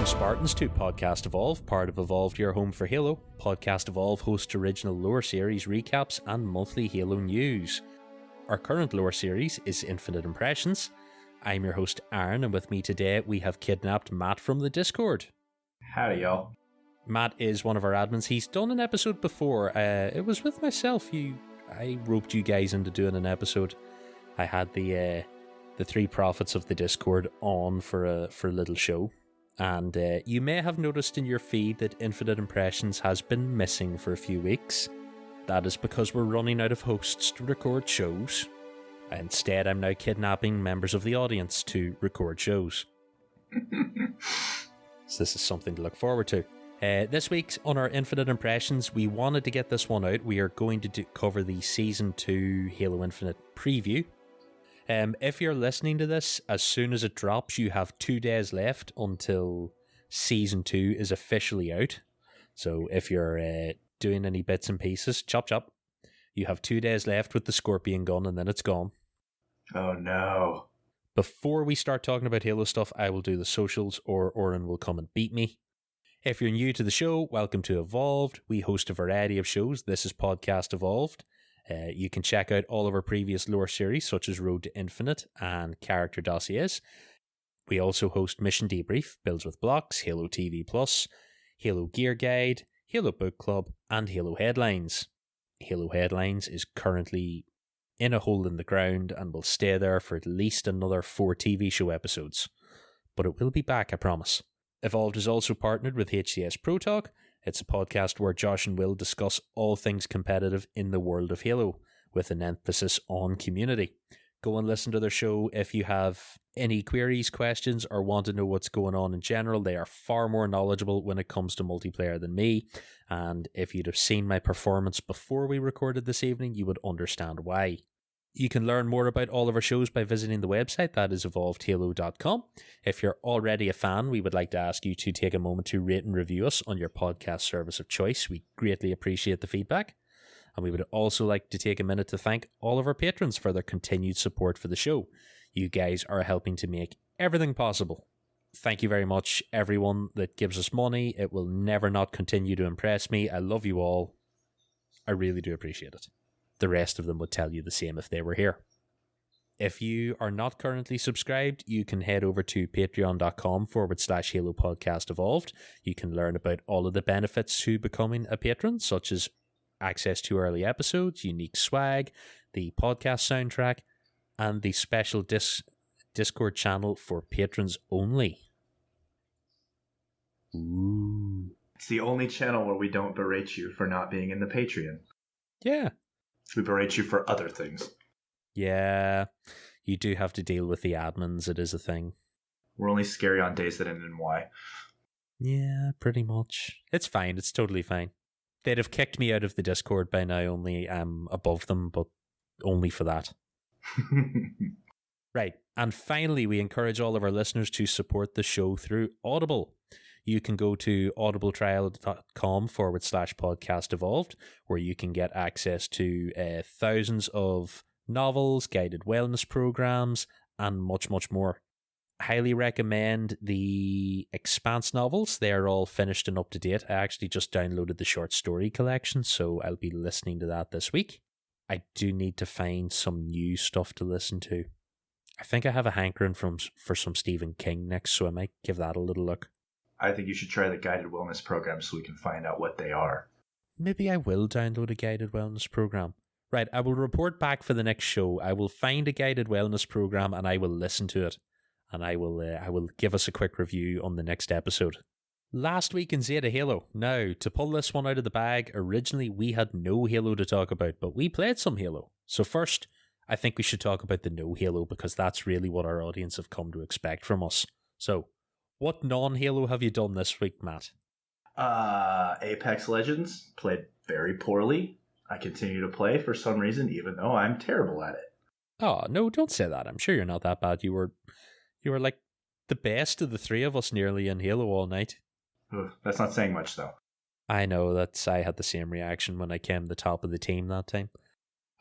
From Spartans to Podcast Evolve, part of Evolved, your home for Halo, Podcast Evolve hosts original lore series recaps and monthly Halo news. Our current lore series is Infinite Impressions. I'm your host Aaron, and with me today we have kidnapped Matt from the Discord. Howdy, y'all. Matt is one of our admins. He's done an episode before. It was with myself. I roped you guys into doing an episode. I had the three prophets of the Discord on for a little show, and you may have noticed in your feed that Infinite Impressions has been missing for a few weeks. That is because we're running out of hosts to record shows. Instead, I'm now kidnapping members of the audience to record shows. So this is something to look forward to. This week's on our Infinite Impressions, we wanted to get this one out. We are going to cover the Season 2 Halo Infinite preview. If you're listening to this, as soon as it drops, you have 2 days left until Season 2 is officially out. So if you're doing any bits and pieces, chop chop. You have 2 days left with the Scorpion gun, and then it's gone. Oh no. Before we start talking about Halo stuff, I will do the socials, or Oren will come and beat me. If you're new to the show, welcome to Evolved. We host a variety of shows. This is Podcast Evolved. You can check out all of our previous lore series, such as Road to Infinite and Character Dossiers. We also host Mission Debrief, Builds with Blocks, Halo TV Plus, Halo Gear Guide, Halo Book Club, and Halo Headlines. Halo Headlines is currently in a hole in the ground and will stay there for at least another 4 TV show episodes. But it will be back, I promise. Evolved is also partnered with HCS Pro Talk. It's a podcast where Josh and Will discuss all things competitive in the world of Halo, with an emphasis on community. Go and listen to their show if you have any queries, questions, or want to know what's going on in general. They are far more knowledgeable when it comes to multiplayer than me, and if you'd have seen my performance before we recorded this evening, you would understand why. You can learn more about all of our shows by visiting the website, that is evolvedhalo.com. If you're already a fan, we would like to ask you to take a moment to rate and review us on your podcast service of choice. We greatly appreciate the feedback. And we would also like to take a minute to thank all of our patrons for their continued support for the show. You guys are helping to make everything possible. Thank you very much, everyone that gives us money. It will never not continue to impress me. I love you all. I really do appreciate it. The rest of them would tell you the same if they were here. If you are not currently subscribed, you can head over to patreon.com/Halo Podcast Evolved. You can learn about all of the benefits to becoming a patron, such as access to early episodes, unique swag, the podcast soundtrack, and the special Discord channel for patrons only. Ooh. It's the only channel where we don't berate you for not being in the Patreon. Yeah. We berate you for other things. Yeah, you do have to deal with the admins. It is a thing. We're only scary on days that end in Y. Yeah, pretty much. It's fine. It's totally fine. They'd have kicked me out of the Discord by now, only I'm above them, but only for that. Right. And finally, we encourage all of our listeners to support the show through Audible. You can go to audibletrial.com/podcast evolved, where you can get access to thousands of novels, guided wellness programs, and much, much more. Highly recommend the Expanse novels. They are all finished and up to date. I actually just downloaded the short story collection, so I'll be listening to that this week. I do need to find some new stuff to listen to. I think I have a hankering for some Stephen King next, so I might give that a little look. I think you should try the guided wellness program so we can find out what they are. Maybe I will download a guided wellness program. Right, I will report back for the next show. I will find a guided wellness program and I will listen to it. And I will give us a quick review on the next episode. Last week in Zeta Halo. Now, to pull this one out of the bag, originally we had no Halo to talk about, but we played some Halo. So first, I think we should talk about the no Halo, because that's really what our audience have come to expect from us. So, what non-Halo have you done this week, Matt? Apex Legends played very poorly. I continue to play for some reason, even though I'm terrible at it. Oh, no, don't say that. I'm sure you're not that bad. You were like the best of the three of us nearly in Halo all night. Ugh, that's not saying much, though. I know, I had the same reaction when I came the top of the team that time.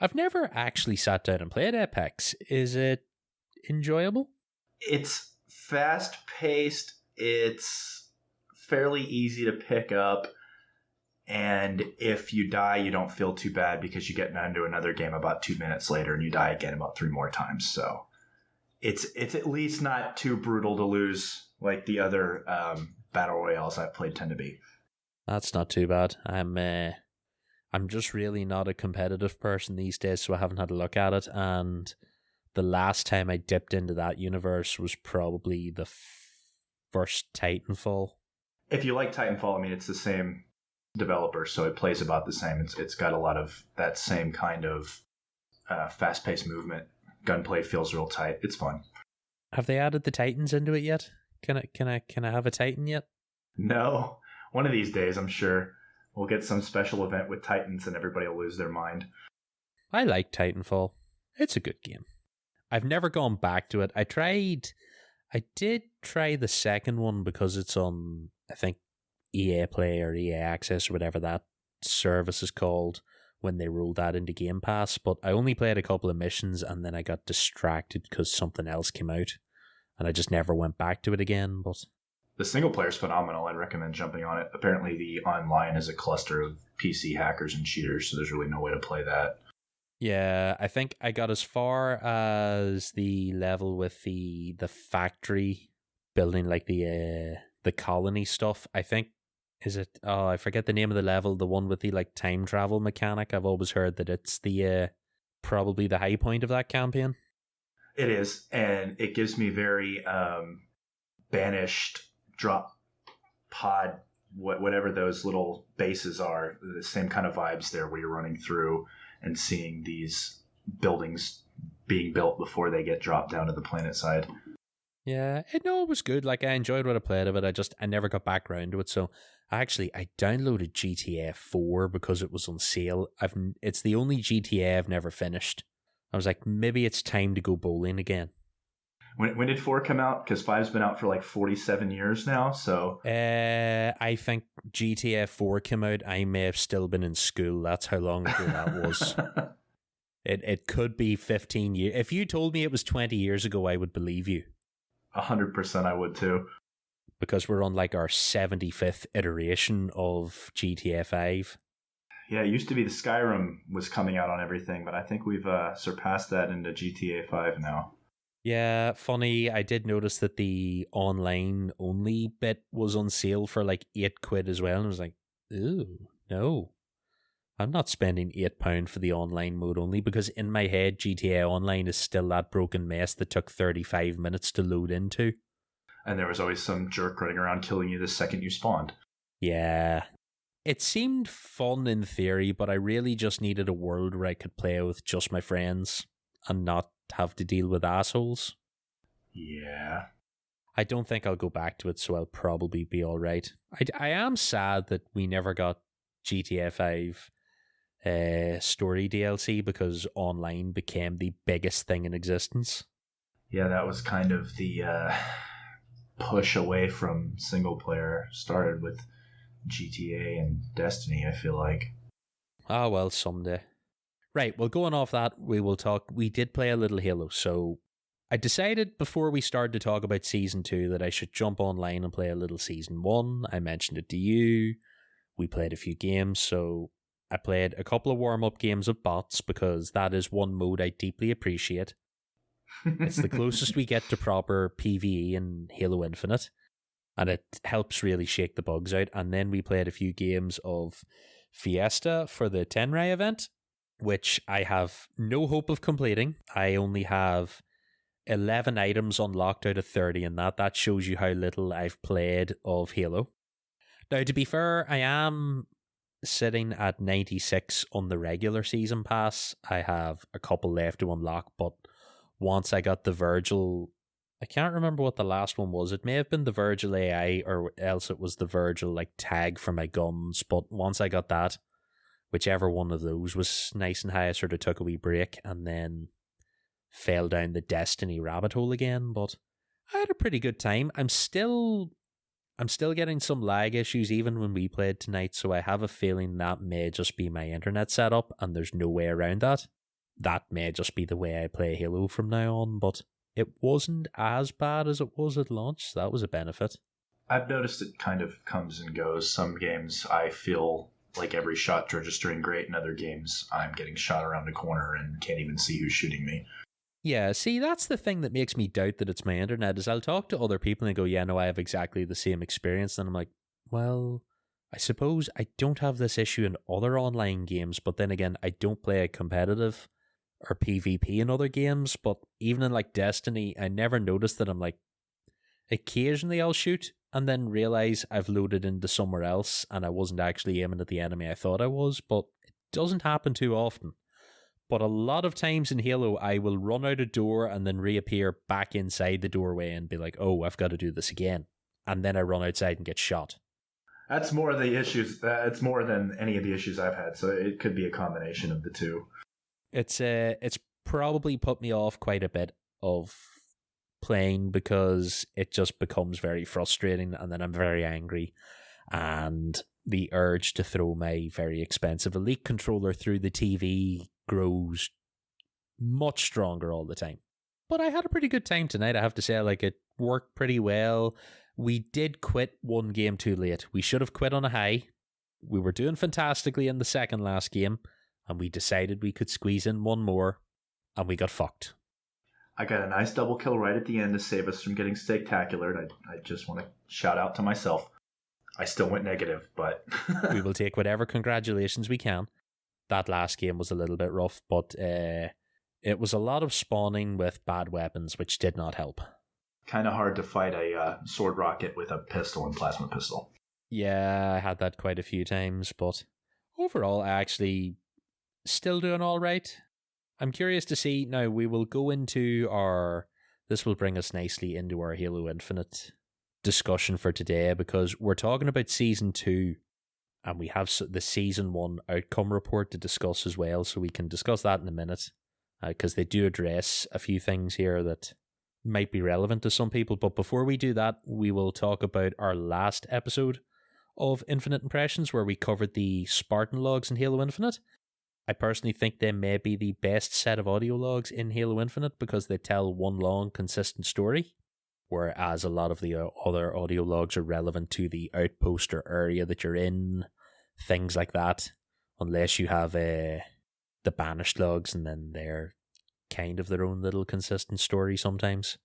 I've never actually sat down and played Apex. Is it enjoyable? It's fast-paced. It's fairly easy to pick up. And if you die, you don't feel too bad because you get into another game about 2 minutes later and you die again about 3 more times. So it's at least not too brutal to lose like the other battle royales I've played tend to be. That's not too bad. I'm just really not a competitive person these days, so I haven't had a look at it. And the last time I dipped into that universe was probably the first Titanfall. If you like Titanfall, I mean, it's the same developer, so it plays about the same. It's got a lot of that same kind of fast-paced movement. Gunplay feels real tight. It's fun. Have they added the Titans into it yet? Can I have a Titan yet? No. One of these days, I'm sure we'll get some special event with Titans and everybody will lose their mind. I like Titanfall. It's a good game. I've never gone back to it. I did try the second one because it's on, I think, EA Play or EA Access or whatever that service is called when they rolled that into Game Pass, but I only played a couple of missions and then I got distracted because something else came out and I just never went back to it again. But the single player is phenomenal. I'd recommend jumping on it. Apparently the online is a cluster of PC hackers and cheaters, so there's really no way to play that. Yeah, I think I got as far as the level with the factory building, like the colony stuff. I think, is it, oh, I forget the name of the level, the one with the like time travel mechanic. I've always heard that it's the probably the high point of that campaign. It is, and it gives me very Banished drop pod, whatever those little bases are, the same kind of vibes there where you're running through and seeing these buildings being built before they get dropped down to the planet side. Yeah, it was good. Like, I enjoyed what I played of it. I never got back around to it. So I downloaded GTA 4 because it was on sale. It's the only GTA I've never finished. I was like, maybe it's time to go bowling again. When did 4 come out? Because 5's been out for like 47 years now. So I think GTA 4 came out. I may have still been in school. That's how long ago that was. It could be 15 years. If you told me it was 20 years ago, I would believe you. 100% I would too. Because we're on like our 75th iteration of GTA 5. Yeah, it used to be the Skyrim was coming out on everything, but I think we've surpassed that into GTA 5 now. Yeah, funny. I did notice that the online only bit was on sale for like £8 as well. And I was like, ooh, no. I'm not spending £8 for the online mode only, because in my head, GTA Online is still that broken mess that took 35 minutes to load into. And there was always some jerk running around killing you the second you spawned. Yeah. It seemed fun in theory, but I really just needed a world where I could play with just my friends and not have to deal with assholes. Yeah. I don't think I'll go back to it, so I'll probably be all right. I am sad that we never got GTA 5 story DLC, because online became the biggest thing in existence. Yeah, that was kind of the push away from single player. Started with GTA and Destiny, I feel like. Ah, well, someday. Right, well, going off that, we will talk. We did play a little Halo, so I decided before we started to talk about Season 2 that I should jump online and play a little Season 1. I mentioned it to you. We played a few games, so I played a couple of warm-up games of bots, because that is one mode I deeply appreciate. It's the closest we get to proper PvE in Halo Infinite, and it helps really shake the bugs out. And then we played a few games of Fiesta for the Tenrai event, which I have no hope of completing. I only have 11 items unlocked out of 30, and that shows you how little I've played of Halo. Now, to be fair, I am sitting at 96 on the regular season pass. I have a couple left to unlock, but once I got the Virgil, I can't remember what the last one was. It may have been the Virgil AI, or else it was the Virgil like tag for my guns. But once I got that, whichever one of those was nice and high, I sort of took a wee break and then fell down the Destiny rabbit hole again. But I had a pretty good time. I'm still getting some lag issues even when we played tonight, so I have a feeling that may just be my internet setup, and there's no way around that. That may just be the way I play Halo from now on, but it wasn't as bad as it was at launch, so that was a benefit. I've noticed it kind of comes and goes. Some games I feel like every shot's registering great, and other games I'm getting shot around the corner and can't even see who's shooting me. Yeah, see, that's the thing that makes me doubt that it's my internet, is I'll talk to other people and go, yeah, no, I have exactly the same experience. And I'm like, well, I suppose I don't have this issue in other online games, but then again, I don't play a competitive or PvP in other games. But even in like Destiny, I never noticed that. I'm like, occasionally I'll shoot and then realize I've loaded into somewhere else and I wasn't actually aiming at the enemy I thought I was, but it doesn't happen too often. But a lot of times in Halo, I will run out a door and then reappear back inside the doorway and be like, oh, I've got to do this again. And then I run outside and get shot. That's more of the issues. It's more than any of the issues I've had. So it could be a combination of the two. It's probably put me off quite a bit of playing because it just becomes very frustrating and then I'm very angry. And the urge to throw my very expensive Elite controller through the TV grows much stronger all the time. But I had a pretty good time tonight, I have to say. Like, it worked pretty well. We did quit one game too late. We should have quit on a high. We were doing fantastically in the second last game, and we decided we could squeeze in one more, and we got fucked. I got a nice double kill right at the end to save us from getting spectacular. I just want to shout out to myself. I still went negative, but... We will take whatever congratulations we can. That last game was a little bit rough, but it was a lot of spawning with bad weapons, which did not help. Kind of hard to fight a sword rocket with a pistol and plasma pistol. Yeah, I had that quite a few times, but overall, I actually still doing all right. I'm curious to see. Now, we will go into our... This will bring us nicely into our Halo Infinite discussion for today, because we're talking about Season 2, and we have the Season 1 outcome report to discuss as well, so we can discuss that in a minute, because they do address a few things here that might be relevant to some people. But before we do that, we will talk about our last episode of Infinite Impressions, where we covered the Spartan logs in Halo Infinite. I personally think they may be the best set of audio logs in Halo Infinite because they tell one long, consistent story, whereas a lot of the other audio logs are relevant to the outpost or area that you're in, things like that, unless you have the Banished logs, and then they're kind of their own little consistent story sometimes.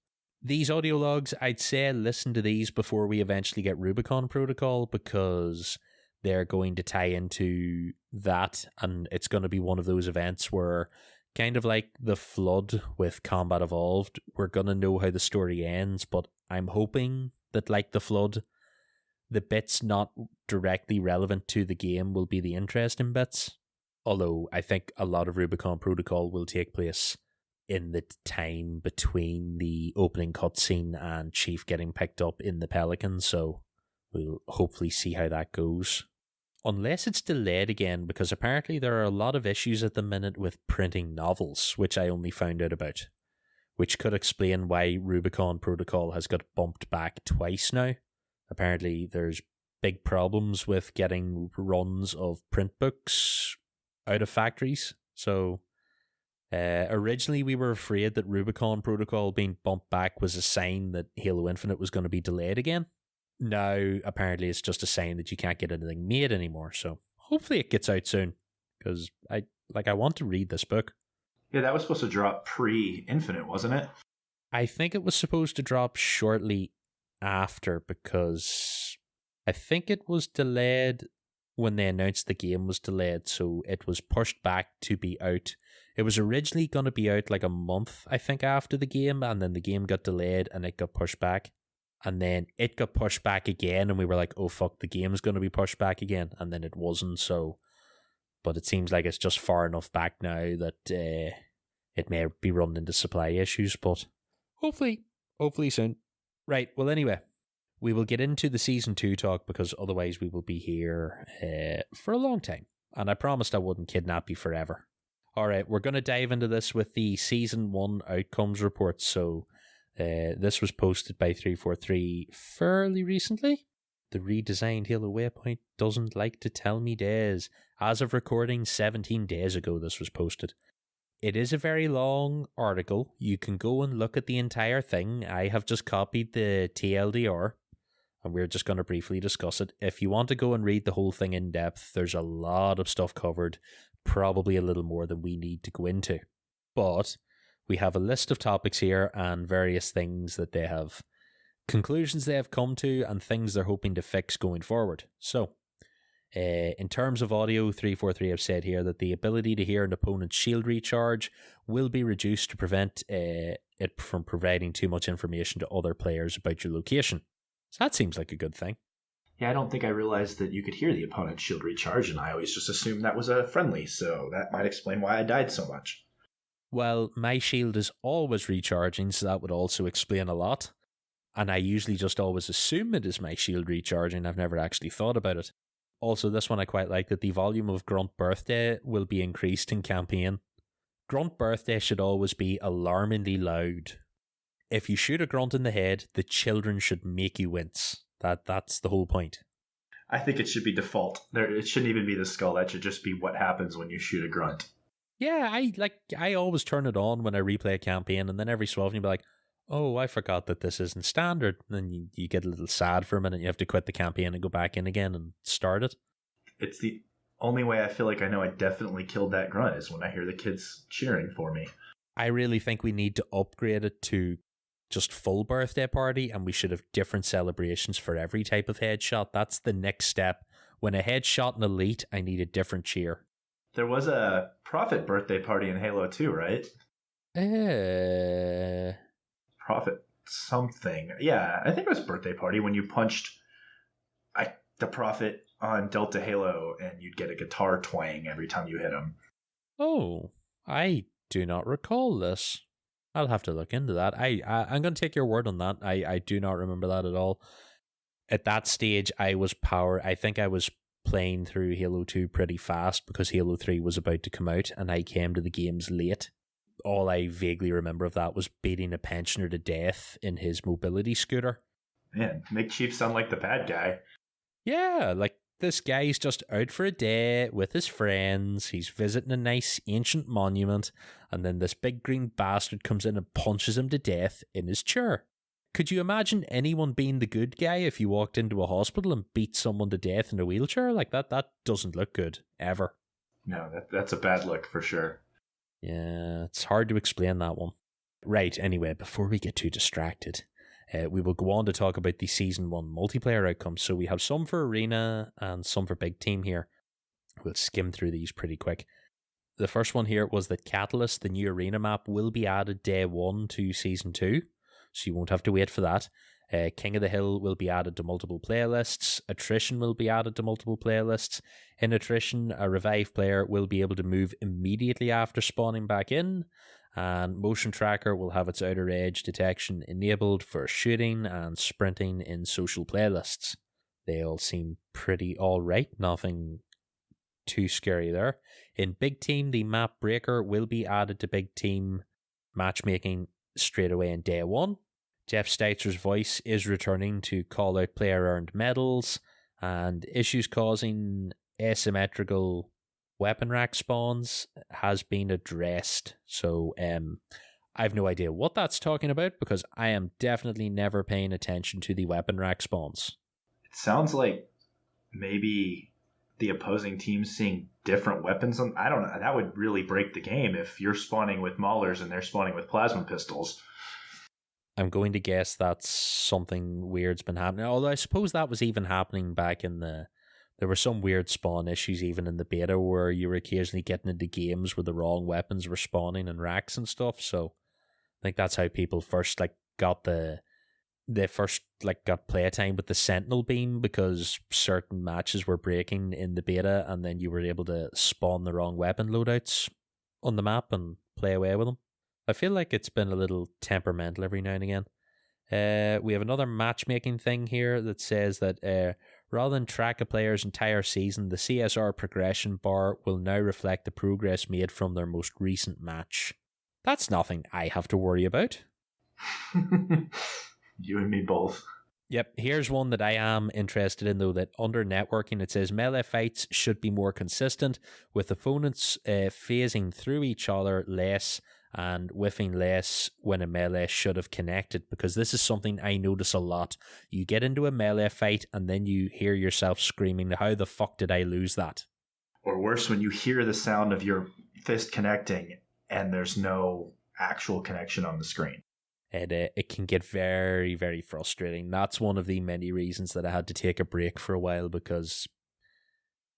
These audio logs, I'd say listen to these before we eventually get Rubicon Protocol, because they're going to tie into that, and it's going to be one of those events where, kind of like the Flood with Combat Evolved, we're going to know how the story ends, but I'm hoping that, like the Flood, the bits not directly relevant to the game will be the interesting bits. Although I think a lot of Rubicon Protocol will take place in the time between the opening cutscene and Chief getting picked up in the Pelican, so we'll hopefully see how that goes. Unless it's delayed again, because apparently there are a lot of issues at the minute with printing novels, which I only found out about, which could explain why Rubicon Protocol has got bumped back twice now. Apparently there's big problems with getting runs of print books out of factories, so originally we were afraid that Rubicon Protocol being bumped back was a sign that Halo Infinite was going to be delayed again. Now, apparently it's just a sign that you can't get anything made anymore, so hopefully it gets out soon, because I want to read this book. Yeah, that was supposed to drop pre-Infinite, wasn't it? I think it was supposed to drop shortly after, because I think it was delayed when they announced the game was delayed, so it was pushed back to be out. It was originally going to be out like a month, I think, after the game, and then the game got delayed and it got pushed back. And then it got pushed back again, and we were like, oh fuck, the game's going to be pushed back again. And then it wasn't, so... But it seems like it's just far enough back now that it may be running into supply issues, but hopefully soon. Right, well anyway, we will get into the Season 2 talk, because otherwise we will be here for a long time. And I promised I wouldn't kidnap you forever. Alright, we're going to dive into this with the Season 1 outcomes report, so... this was posted by 343 fairly recently. The redesigned Halo Waypoint doesn't like to tell me days. As of recording, 17 days ago this was posted. It is a very long article. You can go and look at the entire thing. I have just copied the TLDR, and we're just going to briefly discuss it. If you want to go and read the whole thing in depth, there's a lot of stuff covered, probably a little more than we need to go into. But we have a list of topics here and various things that they have, conclusions they have come to, and things they're hoping to fix going forward. So, in terms of audio, 343 have said here that the ability to hear an opponent's shield recharge will be reduced to prevent it from providing too much information to other players about your location. So that seems like a good thing. Yeah, I don't think I realized that you could hear the opponent's shield recharge, and I always just assumed that was a friendly, so that might explain why I died so much. Well, my shield is always recharging, so that would also explain a lot. And I usually just always assume it is my shield recharging. I've never actually thought about it. Also, this one I quite like, that the volume of Grunt Birthday will be increased in campaign. Grunt Birthday should always be alarmingly loud. If you shoot a grunt in the head, the children should make you wince. That's the whole point. I think it should be default. It shouldn't even be the skull. That should just be what happens when you shoot a grunt. Yeah, I always turn it on when I replay a campaign, and then every so often you'll be like, oh, I forgot that this isn't standard. And then you get a little sad for a minute. You have to quit the campaign and go back in again and start it. It's the only way I feel like I know I definitely killed that grunt is when I hear the kids cheering for me. I really think we need to upgrade it to just full birthday party, and we should have different celebrations for every type of headshot. That's the next step. When a headshot in Elite, I need a different cheer. There was a Prophet birthday party in Halo 2, right? Prophet something. Yeah, I think it was birthday party when you punched the Prophet on Delta Halo and you'd get a guitar twang every time you hit him. Oh, I do not recall this. I'll have to look into that. I'm going to take your word on that. I do not remember that at all. At that stage, I think I was playing through Halo 2 pretty fast because Halo 3 was about to come out and I came to the games late. All I vaguely remember of that was beating a pensioner to death in his mobility scooter. Man, make Chief sound like the bad guy. Yeah, like this guy's just out for a day with his friends. He's visiting a nice ancient monument, and then this big green bastard comes in and punches him to death in his chair. Could you imagine anyone being the good guy if you walked into a hospital and beat someone to death in a wheelchair? Like that doesn't look good, ever. No, that's a bad look for sure. Yeah, it's hard to explain that one. Right, anyway, before we get too distracted, we will go on to talk about the Season 1 multiplayer outcomes. So we have some for Arena and some for Big Team here. We'll skim through these pretty quick. The first one here was that Catalyst, the new Arena map, will be added day 1 to Season 2. So you won't have to wait for that. King of the Hill will be added to multiple playlists. Attrition will be added to multiple playlists. In Attrition, a revived player will be able to move immediately after spawning back in. And Motion Tracker will have its outer edge detection enabled for shooting and sprinting in social playlists. They all seem pretty alright. Nothing too scary there. In Big Team, the map breaker will be added to Big Team matchmaking straight away in day 1. Jeff Steitzer's voice is returning to call out player-earned medals, and issues causing asymmetrical weapon rack spawns has been addressed. So I've no idea what that's talking about because I am definitely never paying attention to the weapon rack spawns. It sounds like maybe the opposing team seeing different weapons. I don't know. That would really break the game if you're spawning with maulers and they're spawning with plasma pistols. I'm going to guess that's something weird's been happening. Although I suppose that was even happening back in there were some weird spawn issues even in the beta where you were occasionally getting into games where the wrong weapons were spawning in racks and stuff. So I think that's how people first got got playtime with the Sentinel beam because certain matches were breaking in the beta and then you were able to spawn the wrong weapon loadouts on the map and play away with them. I feel like it's been a little temperamental every now and again. We have another matchmaking thing here that says that rather than track a player's entire season, the CSR progression bar will now reflect the progress made from their most recent match. That's nothing I have to worry about. You and me both. Yep, here's one that I am interested in, though, that under networking, it says melee fights should be more consistent, with opponents phasing through each other less and whiffing less when a melee should have connected, because this is something I notice a lot. You get into a melee fight and then you hear yourself screaming, how the fuck did I lose that? Or worse, when you hear the sound of your fist connecting and there's no actual connection on the screen. It can get very, very frustrating. That's one of the many reasons that I had to take a break for a while, because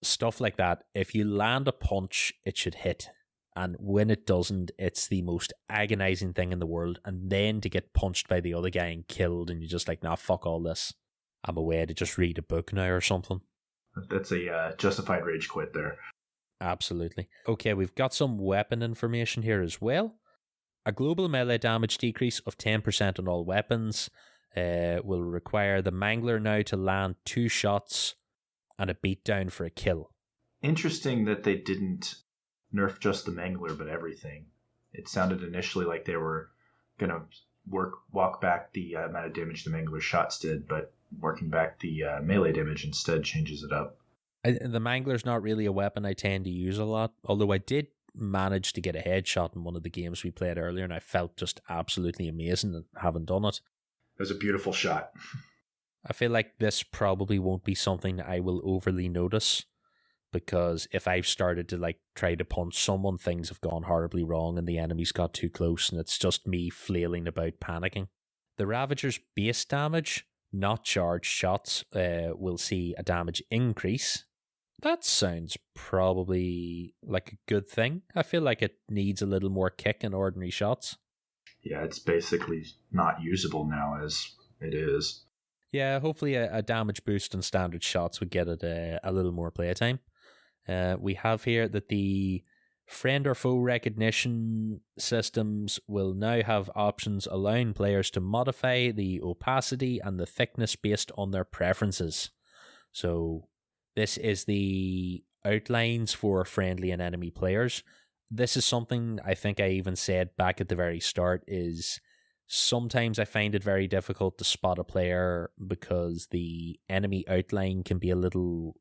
stuff like that, if you land a punch, it should hit. And when it doesn't, it's the most agonizing thing in the world. And then to get punched by the other guy and killed, and you're just like, nah, fuck all this. I'm away to just read a book now or something. That's a justified rage quit there. Absolutely. Okay, we've got some weapon information here as well. A global melee damage decrease of 10% on all weapons will require the Mangler now to land 2 shots and a beatdown for a kill. Interesting that they didn't nerf just the Mangler, but everything. It sounded initially like they were going to walk back the amount of damage the Mangler shots did, but working back the melee damage instead changes it up. The Mangler's not really a weapon I tend to use a lot, although I did manage to get a headshot in one of the games we played earlier, and I felt just absolutely amazing and haven't done it. It was a beautiful shot. I feel like this probably won't be something I will overly notice, because if I've started to try to punch someone, things have gone horribly wrong and the enemies got too close, and it's just me flailing about panicking. The Ravager's base damage, not charged shots, will see a damage increase. That sounds probably like a good thing. I feel like it needs a little more kick in ordinary shots. Yeah, it's basically not usable now as it is. Yeah, hopefully a damage boost in standard shots would get it a little more playtime. We have here that the friend or foe recognition systems will now have options allowing players to modify the opacity and the thickness based on their preferences. So this is the outlines for friendly and enemy players. This is something I think I even said back at the very start, is sometimes I find it very difficult to spot a player because the enemy outline can be a little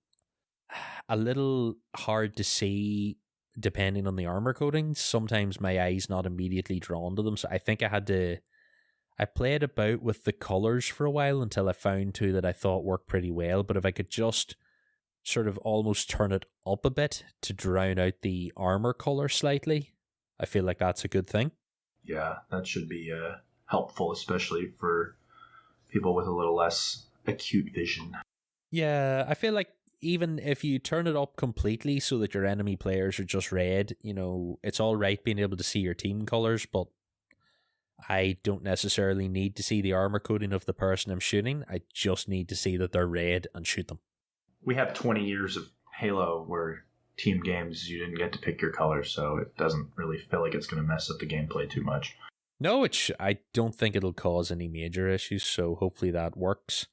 hard to see depending on the armor coatings. Sometimes my eye's not immediately drawn to them, so I think I played about with the colors for a while until I found 2 that I thought worked pretty well, but if I could just sort of almost turn it up a bit to drown out the armor color slightly, I feel like that's a good thing. Yeah, that should be helpful, especially for people with a little less acute vision. Yeah, I feel like even if you turn it up completely so that your enemy players are just red, it's all right being able to see your team colors, but I don't necessarily need to see the armor coating of the person I'm shooting. I just need to see that they're red and shoot them. We have 20 years of Halo where team games you didn't get to pick your color, so it doesn't really feel like it's going to mess up the gameplay too much. No, I don't think it'll cause any major issues, so hopefully that works.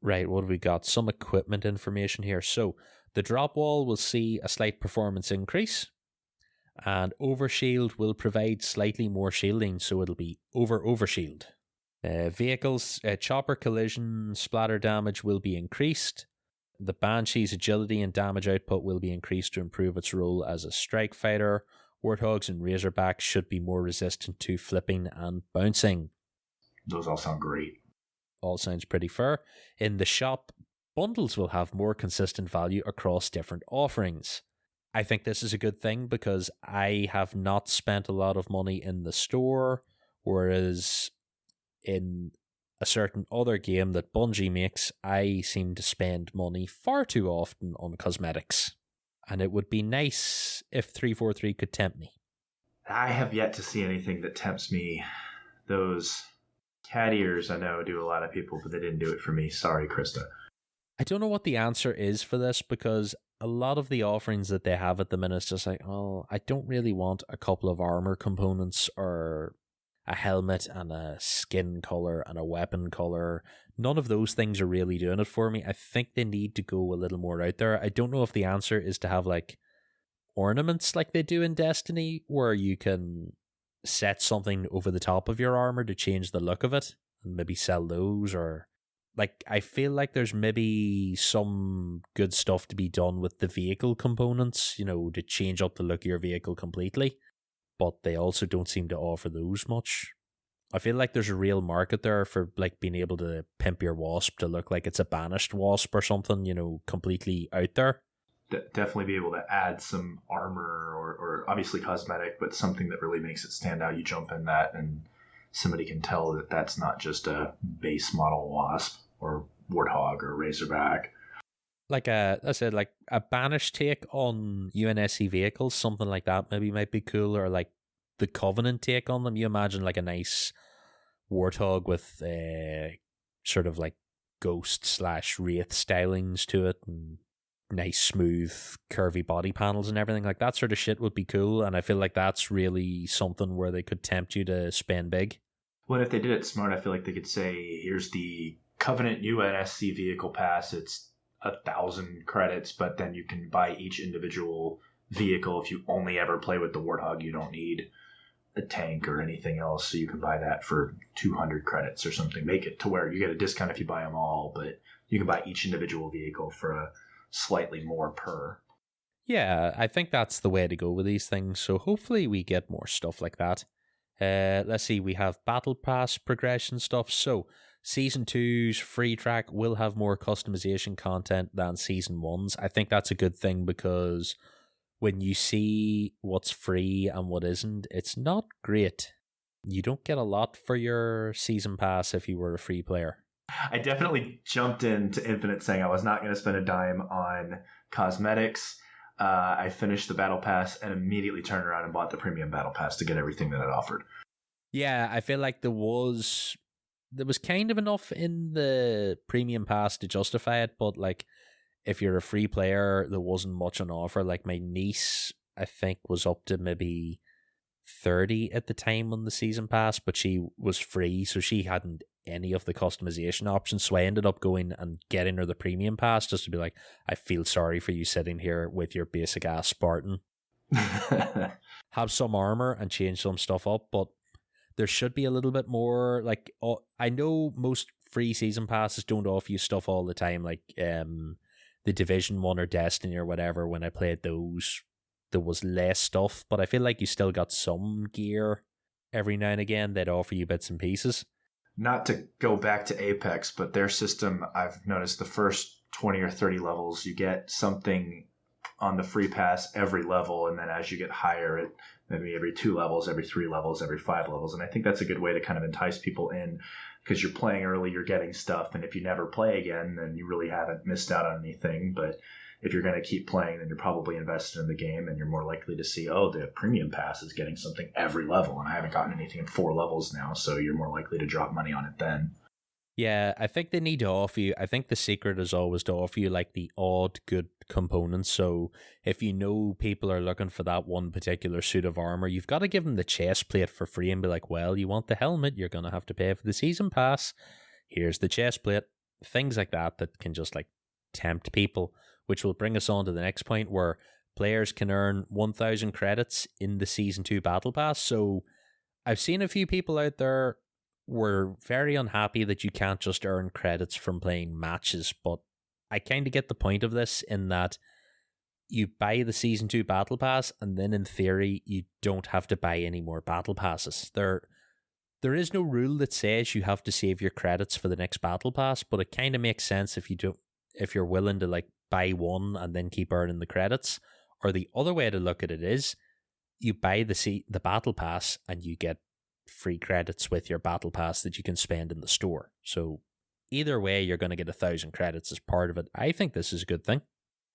Right, what have we got? Some equipment information here. So the drop wall will see a slight performance increase, and overshield will provide slightly more shielding, so it'll be overshield. Vehicles, chopper collision splatter damage will be increased. The Banshee's agility and damage output will be increased to improve its role as a strike fighter. Warthogs and Razorbacks should be more resistant to flipping and bouncing. Those all sound great. All sounds pretty fair. In the shop, bundles will have more consistent value across different offerings. I think this is a good thing because I have not spent a lot of money in the store, whereas in a certain other game that Bungie makes, I seem to spend money far too often on cosmetics. And it would be nice if 343 could tempt me. I have yet to see anything that tempts me. Those cat ears, I know, do a lot of people, but they didn't do it for me. Sorry, Krista. I don't know what the answer is for this, because a lot of the offerings that they have at the minute is just like, oh, I don't really want a couple of armor components or a helmet and a skin color and a weapon color. None of those things are really doing it for me. I think they need to go a little more out there. I don't know if the answer is to have like ornaments like they do in Destiny, where you can set something over the top of your armor to change the look of it and maybe sell those, or like I feel like there's maybe some good stuff to be done with the vehicle components, to change up the look of your vehicle completely. but they also don't seem to offer those much. I feel like there's a real market there for like being able to pimp your wasp to look like it's a banished wasp or something, you know, completely out there. Definitely be able to add some armor or obviously cosmetic, but something that really makes it stand out. You jump in that and somebody can tell that that's not just a base model wasp or warthog or razorback. Like I said, like a banished take on UNSC vehicles, something like that maybe might be cool, or like the Covenant take on them. You imagine like a nice warthog with sort of like ghost / wraith stylings to it, and nice smooth curvy body panels and everything. Like that sort of shit would be cool, and I feel like that's really something where they could tempt you to spend big. Well, if they did it smart, I feel like they could say, here's the Covenant UNSC vehicle pass. It's 1,000 credits, but then you can buy each individual vehicle. If you only ever play with the Warthog, you don't need a tank or anything else, so you can buy that for 200 credits or something. Make it to where you get a discount if you buy them all, but you can buy each individual vehicle for a slightly more per. Yeah, I think that's the way to go with these things, so hopefully we get more stuff like that. Let's see, we have Battle Pass progression stuff. So Season 2's free track will have more customization content than Season 1's. I think that's a good thing because when you see what's free and what isn't, it's not great. You don't get a lot for your Season Pass if you were a free player. I definitely jumped into Infinite saying I was not going to spend a dime on cosmetics. I finished the Battle Pass and immediately turned around and bought the Premium Battle Pass to get everything that it offered. Yeah, I feel like there was kind of enough in the Premium Pass to justify it, but like if you're a free player, there wasn't much on offer. Like my niece, I think, was up to maybe 30 at the time on the Season Pass, but she was free, so she hadn't any of the customization options. So I ended up going and getting her the Premium Pass just to be like, I feel sorry for you sitting here with your basic ass Spartan. Have some armor and change some stuff up, but there should be a little bit more. Like, I know most free Season Passes don't offer you stuff all the time, like the Division 1 or Destiny or whatever. When I played those, there was less stuff, but I feel like you still got some gear every now and again. They'd offer you bits and pieces. Not to go back to Apex, but their system, I've noticed the first 20 or 30 levels, you get something on the free pass every level, and then as you get higher, it maybe every 2 levels, every 3 levels, every 5 levels. And I think that's a good way to kind of entice people in, because you're playing early, you're getting stuff, and if you never play again, then you really haven't missed out on anything. But if you're going to keep playing, then you're probably invested in the game, and you're more likely to see, oh, the Premium Pass is getting something every level, and I haven't gotten anything in 4 levels now, so you're more likely to drop money on it then. Yeah, I think they need to offer you, I think the secret is always to offer you like the odd good components. So if you know people are looking for that one particular suit of armor, you've got to give them the chest plate for free and be like, well, you want the helmet, you're going to have to pay for the Season Pass. Here's the chest plate. Things like that can just like tempt people, which will bring us on to the next point where players can earn 1,000 credits in the Season 2 Battle Pass. So I've seen a few people out there were very unhappy that you can't just earn credits from playing matches, but I kind of get the point of this in that you buy the Season 2 Battle Pass and then in theory you don't have to buy any more Battle Passes. There is no rule that says you have to save your credits for the next Battle Pass, but it kind of makes sense if you're willing to like buy one and then keep earning the credits. Or the other way to look at it is you buy the Battle Pass and you get free credits with your Battle Pass that you can spend in the store. So either way, you're going to get 1,000 credits as part of it. I think this is a good thing.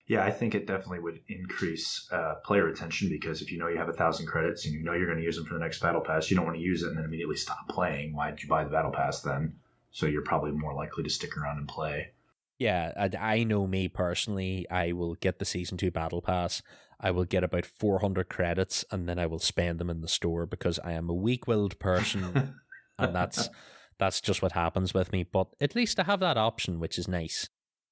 Yeah, I think it definitely would increase player retention, because if you know you have 1,000 credits and you know you're going to use them for the next Battle Pass, you don't want to use it and then immediately stop playing. Why did you buy the Battle Pass then? So you're probably more likely to stick around and play. Yeah, I know me personally, I will get the Season 2 Battle Pass. I will get about 400 credits and then I will spend them in the store because I am a weak-willed person and that's just what happens with me. But at least I have that option, which is nice.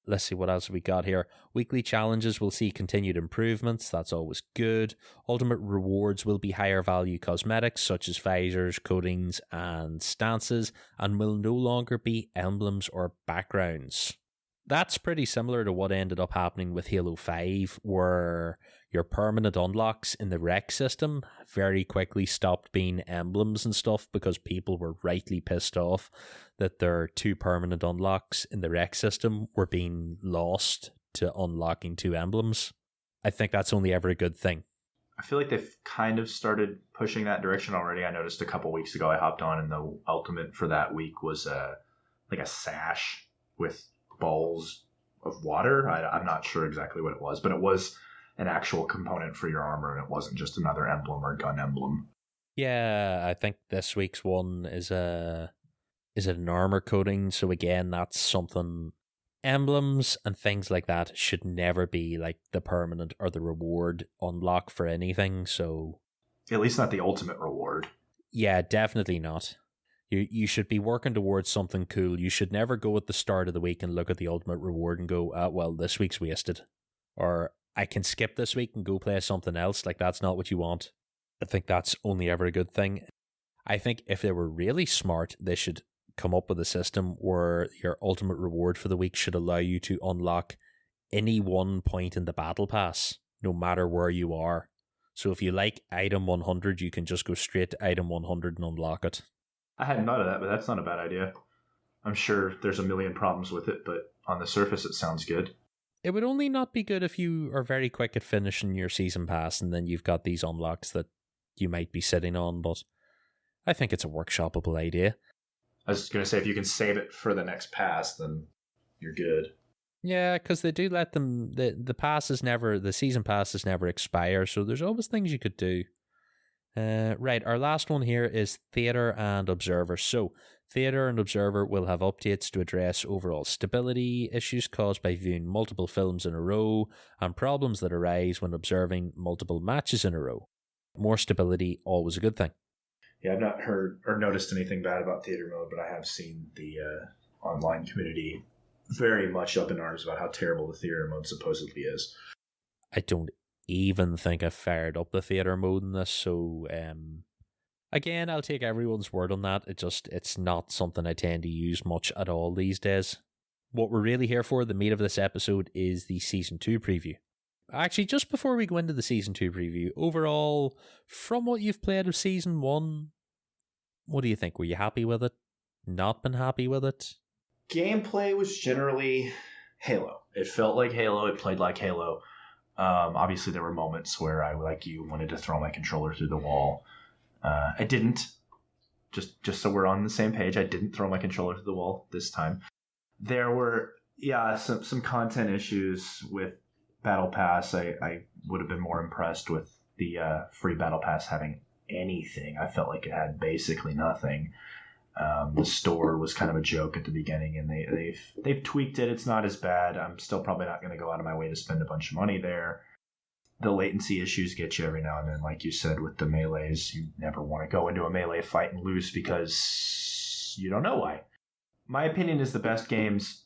Let's see what else we got here. Weekly challenges will see continued improvements. That's always good. Ultimate rewards will be higher value cosmetics such as visors, coatings, and stances, and will no longer be emblems or backgrounds. That's pretty similar to what ended up happening with Halo 5, where your permanent unlocks in the rec system very quickly stopped being emblems and stuff because people were rightly pissed off that their 2 permanent unlocks in the rec system were being lost to unlocking 2 emblems. I think that's only ever a good thing. I feel like they've kind of started pushing that direction already. I noticed a couple weeks ago I hopped on and the ultimate for that week was like a sash with balls of water. I'm not sure exactly what it was, but it was an actual component for your armor, and it wasn't just another emblem or gun emblem. Yeah, I think this week's one is it an armor coating? So again, that's something. Emblems and things like that should never be like the permanent or the reward unlock for anything. So at least not the ultimate reward. Yeah, definitely not. You should be working towards something cool. You should never go at the start of the week and look at the ultimate reward and go, well, this week's wasted. Or I can skip this week and go play something else. Like, that's not what you want. I think that's only ever a good thing. I think if they were really smart, they should come up with a system where your ultimate reward for the week should allow you to unlock any one point in the battle pass, no matter where you are. So if you like item 100, you can just go straight to item 100 and unlock it. I hadn't thought of that, but that's not a bad idea. I'm sure there's a million problems with it, but on the surface it sounds good. It would only not be good if you are very quick at finishing your season pass and then you've got these unlocks that you might be sitting on, but I think it's a workshopable idea. I was going to say, if you can save it for the next pass, then you're good. Yeah, because they do let them, the season passes never expire, so there's always things you could do. Right, our last one here is Theater and Observer. So, Theater and Observer will have updates to address overall stability, issues caused by viewing multiple films in a row, and problems that arise when observing multiple matches in a row. More stability, always a good thing. Yeah, I've not heard or noticed anything bad about theater mode, but I have seen the online community very much up in arms about how terrible the theater mode supposedly is. I don't even think I've fired up the theater mode in this, so again, I'll take everyone's word on that. It's not something I tend to use much at all these days. What we're really here for, the meat of this episode, is the Season 2 preview. Actually, just before we go into the Season 2 preview, overall, from what you've played of Season 1, what do you think? Were you happy with it? Not been happy with it? Gameplay was generally Halo. It felt like Halo. It played like Halo. Obviously, there were moments where I, like you, wanted to throw my controller through the wall. I didn't. Just so we're on the same page, I didn't throw my controller through the wall this time. There were, some content issues with Battle Pass. I would have been more impressed with the free Battle Pass having anything. I felt like it had basically nothing. The store was kind of a joke at the beginning, and they've tweaked it. It's not as bad. I'm still probably not going to go out of my way to spend a bunch of money there. The latency issues get you every now and then, like you said, with the melees. You never want to go into a melee fight and lose because you don't know why. My opinion is the best games,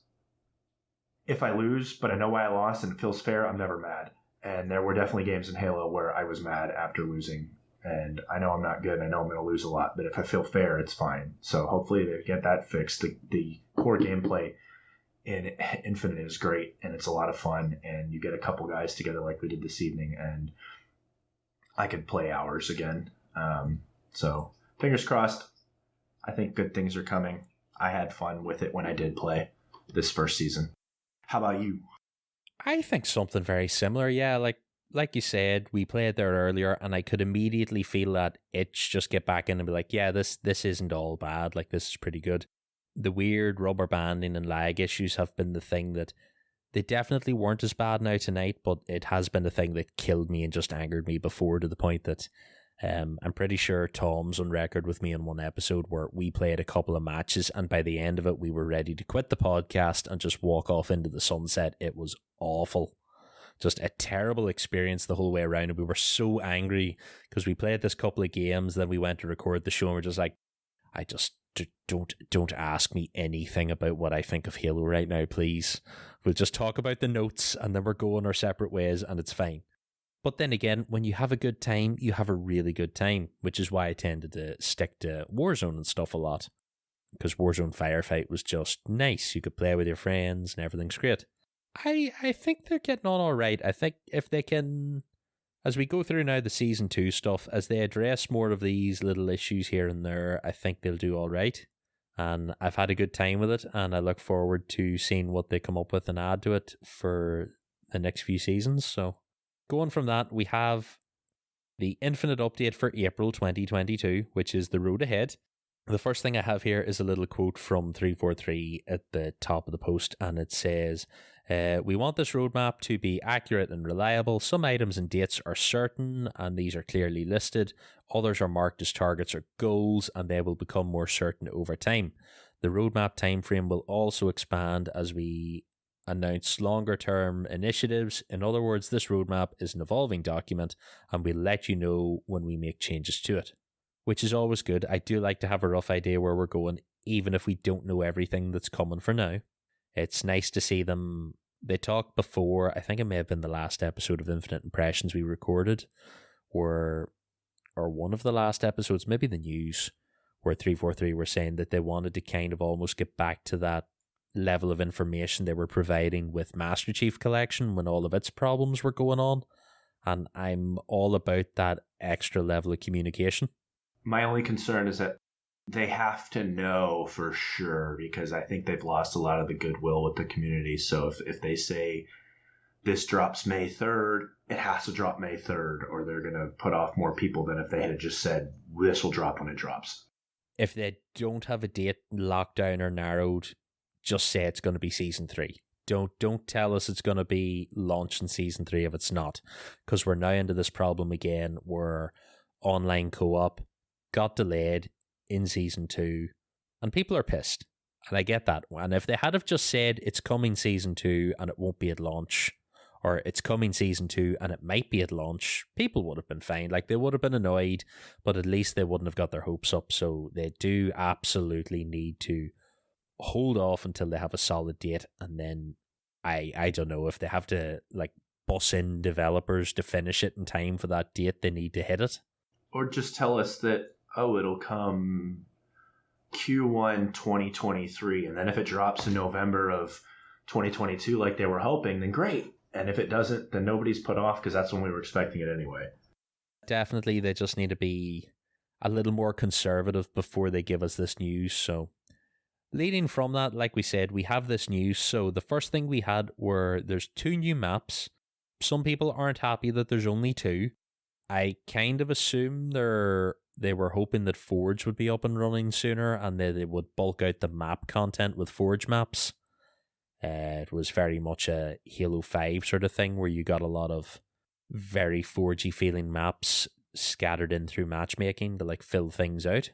if I lose, but I know why I lost and it feels fair, I'm never mad. And there were definitely games in Halo where I was mad after losing. And I know I'm not good. I know I'm going to lose a lot. But if I feel fair, it's fine. So hopefully they get that fixed. The core gameplay in Infinite is great. And it's a lot of fun. And you get a couple guys together like we did this evening. And I could play hours again. So fingers crossed. I think good things are coming. I had fun with it when I did play this first season. How about you? I think something very similar. Yeah, like you said, we played there earlier, and I could immediately feel that itch just get back in and be like, yeah, this isn't all bad. Like, this is pretty good. The weird rubber banding and lag issues have been the thing that they definitely weren't as bad now tonight, but it has been the thing that killed me and just angered me before, to the point that I'm pretty sure Tom's on record with me in one episode where we played a couple of matches, and by the end of it, we were ready to quit the podcast and just walk off into the sunset. It was awful. Just a terrible experience the whole way around, and we were so angry because we played this couple of games, then we went to record the show, and we're just like, I just don't ask me anything about what I think of Halo right now, please. We'll just talk about the notes, and then we're going our separate ways, and it's fine. But then again, when you have a good time, you have a really good time, which is why I tended to stick to Warzone and stuff a lot. because Warzone Firefight was just nice. You could play with your friends and everything's great. I think they're getting on all right. I think if they can, as we go through now the Season 2 stuff, as they address more of these little issues here and there, I think they'll do all right. And I've had a good time with it, and I look forward to seeing what they come up with and add to it for the next few seasons. So going from that, we have the Infinite update for April 2022, which is the road ahead. The first thing I have here is a little quote from 343 at the top of the post, and it says, we want this roadmap to be accurate and reliable. Some items and dates are certain, and these are clearly listed. Others are marked as targets or goals, and they will become more certain over time. The roadmap timeframe will also expand as we announce longer-term initiatives. In other words, this roadmap is an evolving document, and we'll let you know when we make changes to it, which is always good. I do like to have a rough idea where we're going, even if we don't know everything that's coming for now. It's nice to see them. They talked before, I think it may have been the last episode of Infinite Impressions we recorded, or one of the last episodes, maybe the news, where 343 were saying that they wanted to kind of almost get back to that level of information they were providing with Master Chief Collection when all of its problems were going on. And I'm all about that extra level of communication. My only concern is that they have to know for sure, because I think they've lost a lot of the goodwill with the community. So if they say this drops May 3rd, it has to drop May 3rd, or they're going to put off more people than if they had just said this will drop when it drops. If they don't have a date locked down or narrowed, just say it's going to be Season 3. Don't tell us it's going to be launched in Season 3 if it's not, because we're now into this problem again where online co-op got delayed in Season 2, and people are pissed, and I get that. And if they had have just said it's coming Season 2 and it won't be at launch, or it's coming Season 2 and it might be at launch, people would have been fine. Like, they would have been annoyed, but at least they wouldn't have got their hopes up. So they do absolutely need to hold off until they have a solid date, and then I don't know, if they have to like bus in developers to finish it in time for that date, they need to hit it. Or just tell us that, it'll come Q1 2023, and then if it drops in November of 2022 like they were hoping, then great. And if it doesn't, then nobody's put off, because that's when we were expecting it anyway. Definitely, they just need to be a little more conservative before they give us this news. So leading from that, like we said, we have this news. So the first thing we had were there's 2 new maps. Some people aren't happy that there's only 2. I kind of assume they were hoping that Forge would be up and running sooner, and they would bulk out the map content with Forge maps. It was very much a Halo 5 sort of thing, where you got a lot of very Forgey feeling maps scattered in through matchmaking to like fill things out.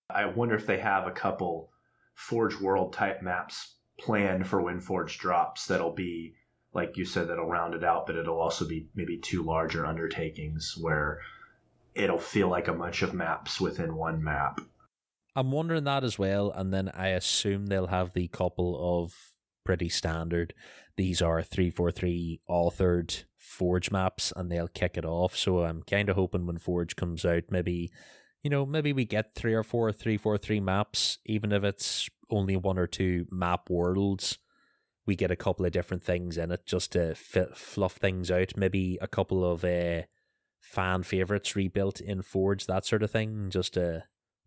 I wonder if they have a couple Forge World type maps planned for when Forge drops that'll be, like you said, that'll round it out, but it'll also be maybe 2 larger undertakings where it'll feel like a bunch of maps within one map. I'm wondering that as well, and then I assume they'll have the couple of pretty standard, these are 343 authored Forge maps, and they'll kick it off. So I'm kind of hoping when Forge comes out, maybe we get 3 or 4 343 maps, even if it's only 1 or 2 map worlds. We get a couple of different things in it just to fluff things out. Maybe a couple of fan favorites rebuilt in Forge, that sort of thing, just to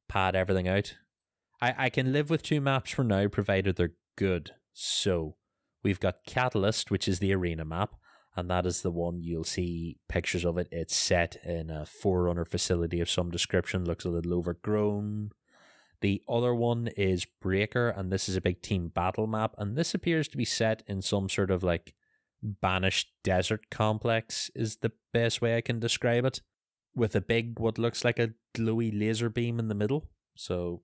pad everything out. I can live with 2 maps for now, provided they're good. So we've got Catalyst, which is the arena map, and that is the one you'll see pictures of it. It's set in a Forerunner facility of some description, looks a little overgrown. The other one is Breaker, and this is a big team battle map, and this appears to be set in some sort of like banished desert complex is the best way I can describe it, with a big, what looks like a glowy laser beam in the middle. So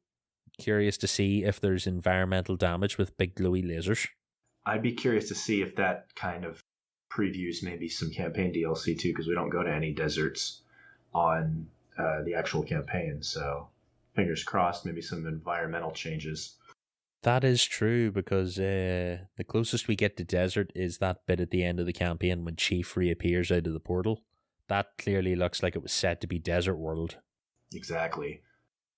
curious to see if there's environmental damage with big glowy lasers. I'd be curious to see if that kind of previews maybe some campaign DLC too, because we don't go to any deserts on the actual campaign. So fingers crossed, maybe some environmental changes. That is true, because the closest we get to desert is that bit at the end of the campaign when Chief reappears out of the portal. That clearly looks like it was set to be Desert World. Exactly.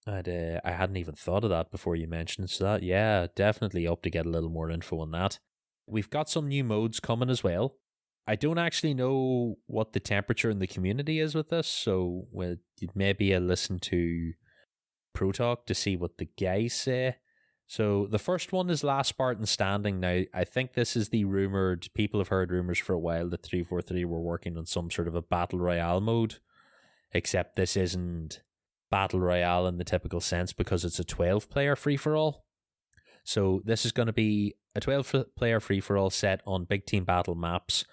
I hadn't even thought of that before you mentioned it. So that, yeah, definitely up to get a little more info on that. We've got some new modes coming as well. I don't actually know what the temperature in the community is with this, so you'd maybe listen to Pro Talk to see what the guys say. So the first one is Last Spartan Standing. Now, I think this is the rumored, people have heard rumors for a while that 343 were working on some sort of a Battle Royale mode, except this isn't Battle Royale in the typical sense because it's a 12-player free-for-all. So this is going to be a 12-player free-for-all set on big team battle maps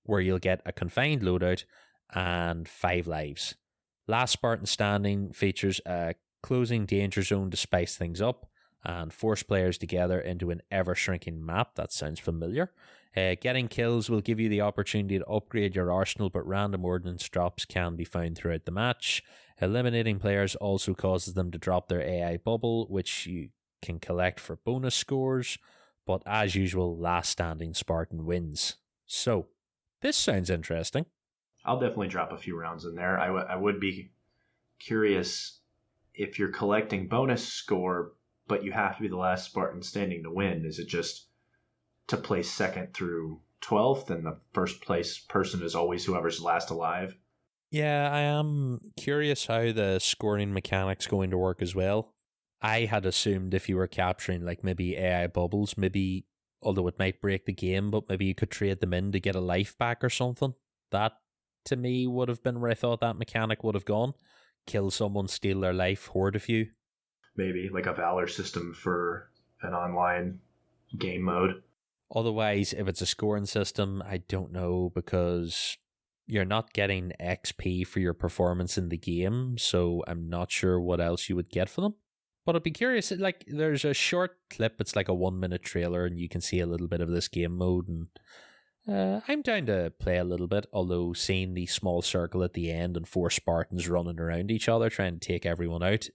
where you'll get a confined loadout and 5 lives. Last Spartan Standing features a closing danger zone to spice things up and force players together into an ever-shrinking map. That sounds familiar. Getting kills will give you the opportunity to upgrade your arsenal, but random ordnance drops can be found throughout the match. Eliminating players also causes them to drop their AI bubble, which you can collect for bonus scores, but as usual, last standing Spartan wins. So, this sounds interesting. I'll definitely drop a few rounds in there. I would be curious if you're collecting bonus score, but you have to be the last Spartan standing to win. Is it just to place second through 12th and the first place person is always whoever's last alive? Yeah, I am curious how the scoring mechanic's going to work as well. I had assumed if you were capturing like maybe AI bubbles, maybe, although it might break the game, but maybe you could trade them in to get a life back or something. That, to me, would have been where I thought that mechanic would have gone. Kill someone, steal their life, hoard a few. Maybe like a Valor system for an online game mode. Otherwise, if it's a scoring system, I don't know, because you're not getting XP for your performance in the game, so I'm not sure what else you would get for them. But I'd be curious, like, there's a short clip, it's like a 1-minute trailer, and you can see a little bit of this game mode, and I'm down to play a little bit, although seeing the small circle at the end and 4 Spartans running around each other trying to take everyone out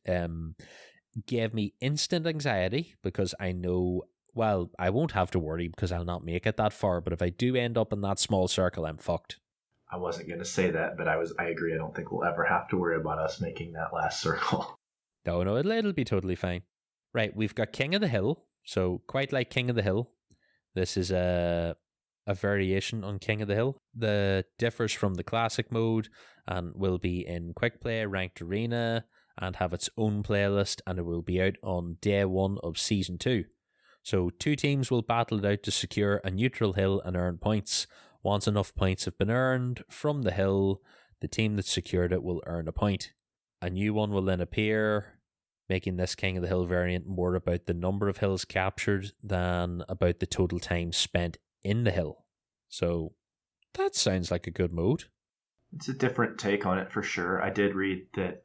gave me instant anxiety, because I know, well, I won't have to worry because I'll not make it that far, but if I do end up in that small circle, I'm fucked. I wasn't going to say that, but I agree. I don't think we'll ever have to worry about us making that last circle. No, it'll be totally fine. Right, we've got King of the Hill, so quite like King of the Hill. This is a variation on King of the Hill that differs from the classic mode and will be in quick play, ranked arena, and have its own playlist, and it will be out on day 1 of season 2. So 2 teams will battle it out to secure a neutral hill and earn points. Once enough points have been earned from the hill, the team that secured it will earn a point. A new one will then appear, making this King of the Hill variant more about the number of hills captured than about the total time spent in the hill. So that sounds like a good mode. It's a different take on it for sure. I did read that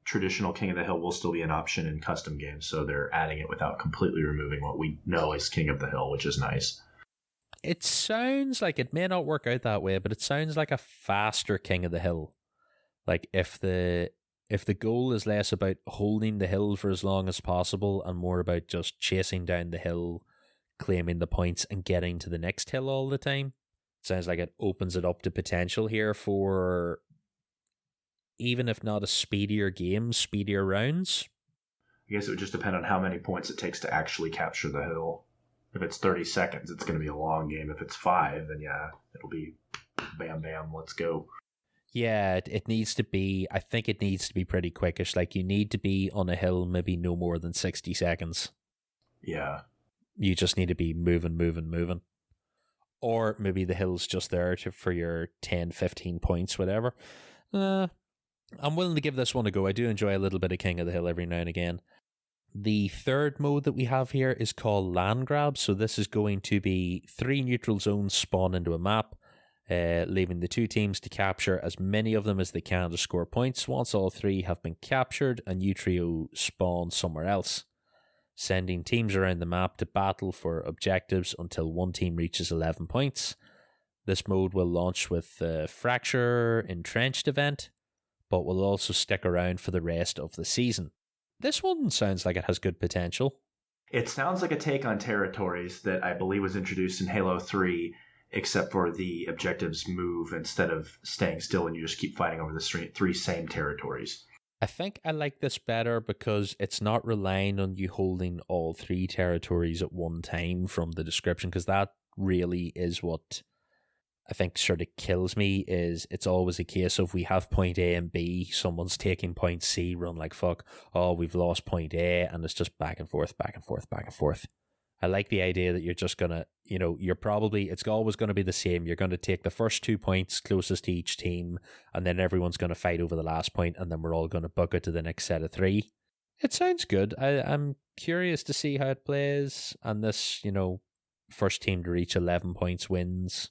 traditional King of the Hill will still be an option in custom games, so they're adding it without completely removing what we know as King of the Hill, which is nice. It sounds like it may not work out that way, but it sounds like a faster King of the Hill. Like if the goal is less about holding the hill for as long as possible and more about just chasing down the hill, claiming the points and getting to the next hill all the time, it sounds like it opens it up to potential here for, even if not a speedier game, speedier rounds. I guess it would just depend on how many points it takes to actually capture the hill. If it's 30 seconds, it's going to be a long game. If it's 5, then yeah, it'll be bam, bam, let's go. Yeah, it needs to be, I think it needs to be pretty quickish. Like, you need to be on a hill maybe no more than 60 seconds. Yeah. You just need to be moving. Or maybe the hill's just there for your 10, 15 points, whatever. I'm willing to give this one a go. I do enjoy a little bit of King of the Hill every now and again. The third mode that we have here is called Land Grab. So this is going to be 3 neutral zones spawn into a map, leaving the 2 teams to capture as many of them as they can to score points. Once all 3 have been captured, a new trio spawns somewhere else, sending teams around the map to battle for objectives until one team reaches 11 points. This mode will launch with the Fracture Entrenched event, but will also stick around for the rest of the season. This one sounds like it has good potential. It sounds like a take on Territories that I believe was introduced in Halo 3, except for the objectives move instead of staying still and you just keep fighting over the 3 same territories. I think I like this better because it's not relying on you holding all three territories at one time from the description, because that really is what I think sort of kills me. Is it's always a case of we have point A and B, someone's taking point C, run like fuck, oh, we've lost point A, and it's just back and forth, back and forth, back and forth. I like the idea that you're just gonna, it's always gonna be the same. You're gonna take the first 2 points closest to each team, and then everyone's gonna fight over the last point, and then we're all gonna book it to the next set of three. It sounds good. I'm curious to see how it plays, and this, first team to reach 11 points wins.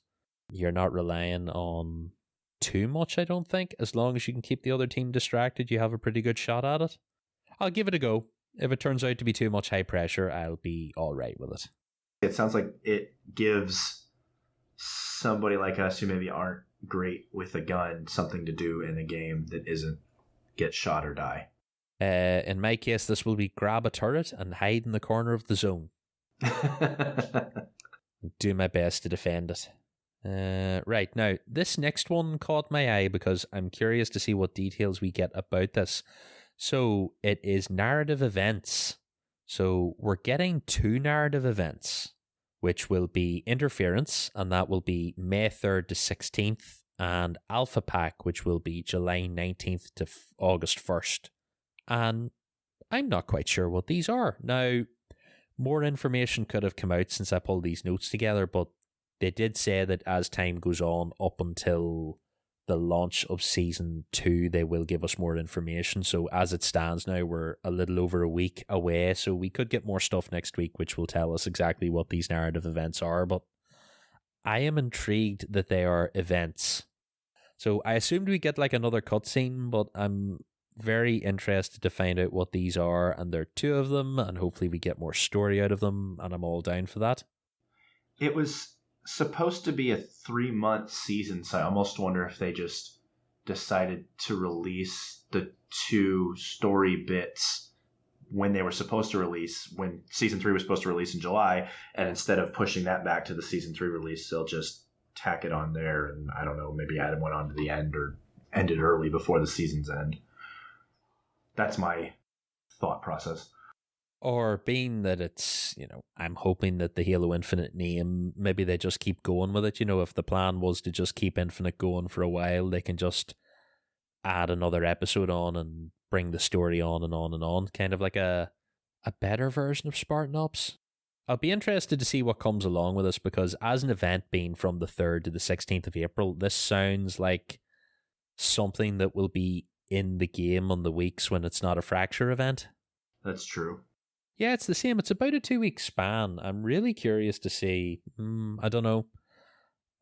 You're not relying on too much, I don't think. As long as you can keep the other team distracted, you have a pretty good shot at it. I'll give it a go. If it turns out to be too much high pressure, I'll be all right with it. It sounds like it gives somebody like us who maybe aren't great with a gun something to do in a game that isn't get shot or die. In my case, this will be grab a turret and hide in the corner of the zone. Do my best to defend it. Right, now, this next one caught my eye because I'm curious to see what details we get about this. So it is narrative events. So we're getting 2 narrative events, which will be Interference, and that will be May 3rd to 16th, and Alpha Pack, which will be July 19th to August 1st. And I'm not quite sure what these are. Now, more information could have come out since I pulled these notes together, but they did say that as time goes on, up until the launch of season 2, they will give us more information. So as it stands now, we're a little over a week away, so we could get more stuff next week which will tell us exactly what these narrative events are. But I am intrigued that they are events. So I assumed we get like another cutscene, but I'm very interested to find out what these are, and there are 2 of them, and hopefully we get more story out of them, and I'm all down for that. It was supposed to be a 3-month season, so I almost wonder if they just decided to release the 2 story bits when they were supposed to release, when season 3 was supposed to release in July, and instead of pushing that back to the season 3 release, they'll just tack it on there, and I don't know, maybe add one on to the end or end it early before the season's end. That's my thought process. Or being that it's, I'm hoping that the Halo Infinite name, maybe they just keep going with it. If the plan was to just keep Infinite going for a while, they can just add another episode on and bring the story on and on and on. Kind of like a better version of Spartan Ops. I'll be interested to see what comes along with this, because as an event being from the 3rd to the 16th of April, this sounds like something that will be in the game on the weeks when it's not a Fracture event. That's true. Yeah, it's the same. It's about a 2-week span. I'm really curious to see. I don't know.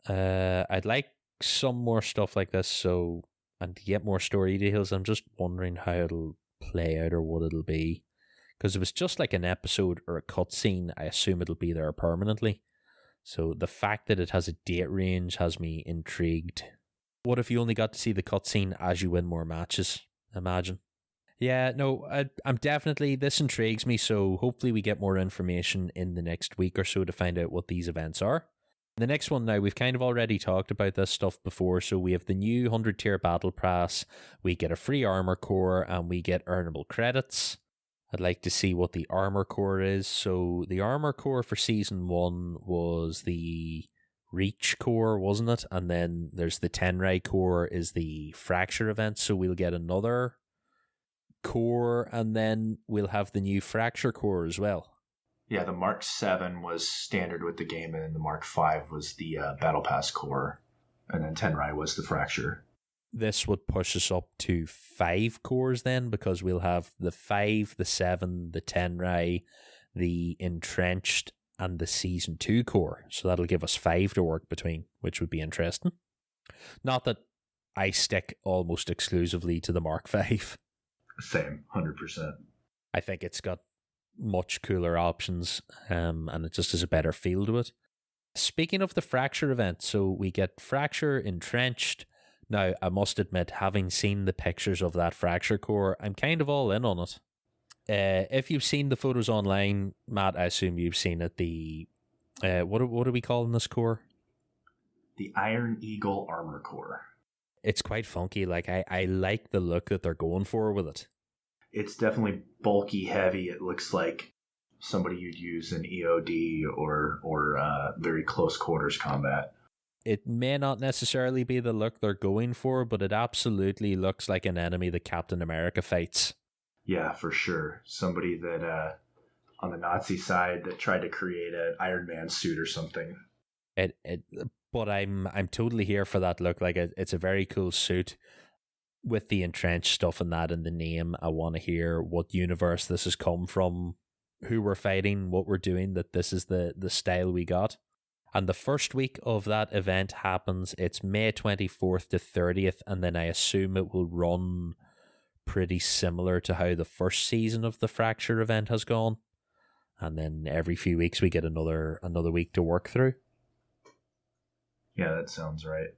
I'd like some more stuff like this, and to get more story details. I'm just wondering how it'll play out or what it'll be. Because it was just like an episode or a cutscene, I assume it'll be there permanently. So the fact that it has a date range has me intrigued. What if you only got to see the cutscene as you win more matches? Imagine. Yeah, no, I'm definitely, this intrigues me, so hopefully we get more information in the next week or so to find out what these events are. The next one now, we've kind of already talked about this stuff before, so we have the new 100 tier battle pass, we get a free armor core, and we get earnable credits. I'd like to see what the armor core is. So the armor core for season 1 was the Reach core, wasn't it? And then there's the Tenrai core is the Fracture event, so we'll get another core, and then we'll have the new Fracture core as well. Yeah, the Mark 7 was standard with the game, and then the Mark 5 was the Battle Pass core, and then Tenrai was the Fracture. This would push us up to 5 cores then, because we'll have the 5, the 7, the Tenrai, the Entrenched, and the Season 2 core. So that'll give us 5 to work between, which would be interesting. Not that I stick almost exclusively to the Mark 5. Same, 100%. I think it's got much cooler options, and it just has a better feel to it. Speaking of the Fracture event, so we get Fracture, Entrenched. Now, I must admit, having seen the pictures of that Fracture core, I'm kind of all in on it. If you've seen the photos online, Matt, I assume you've seen it. The what are we calling this core? The Iron Eagle Armor Core. It's quite funky. Like, I like the look that they're going for with it. It's definitely bulky, heavy. It looks like somebody you'd use in EOD or very close quarters combat. It may not necessarily be the look they're going for, but it absolutely looks like an enemy that Captain America fights. Yeah, for sure. Somebody that on the Nazi side that tried to create an Iron Man suit or something. But I'm totally here for that look. Like, it's a very cool suit with the entrenched stuff and that in the name. I want to hear what universe this has come from, who we're fighting, what we're doing, that this is the style we got. And the first week of that event happens. It's May 24th to 30th, and then I assume it will run pretty similar to how the first season of the Fracture event has gone. And then every few weeks we get another week to work through. Yeah, that sounds right.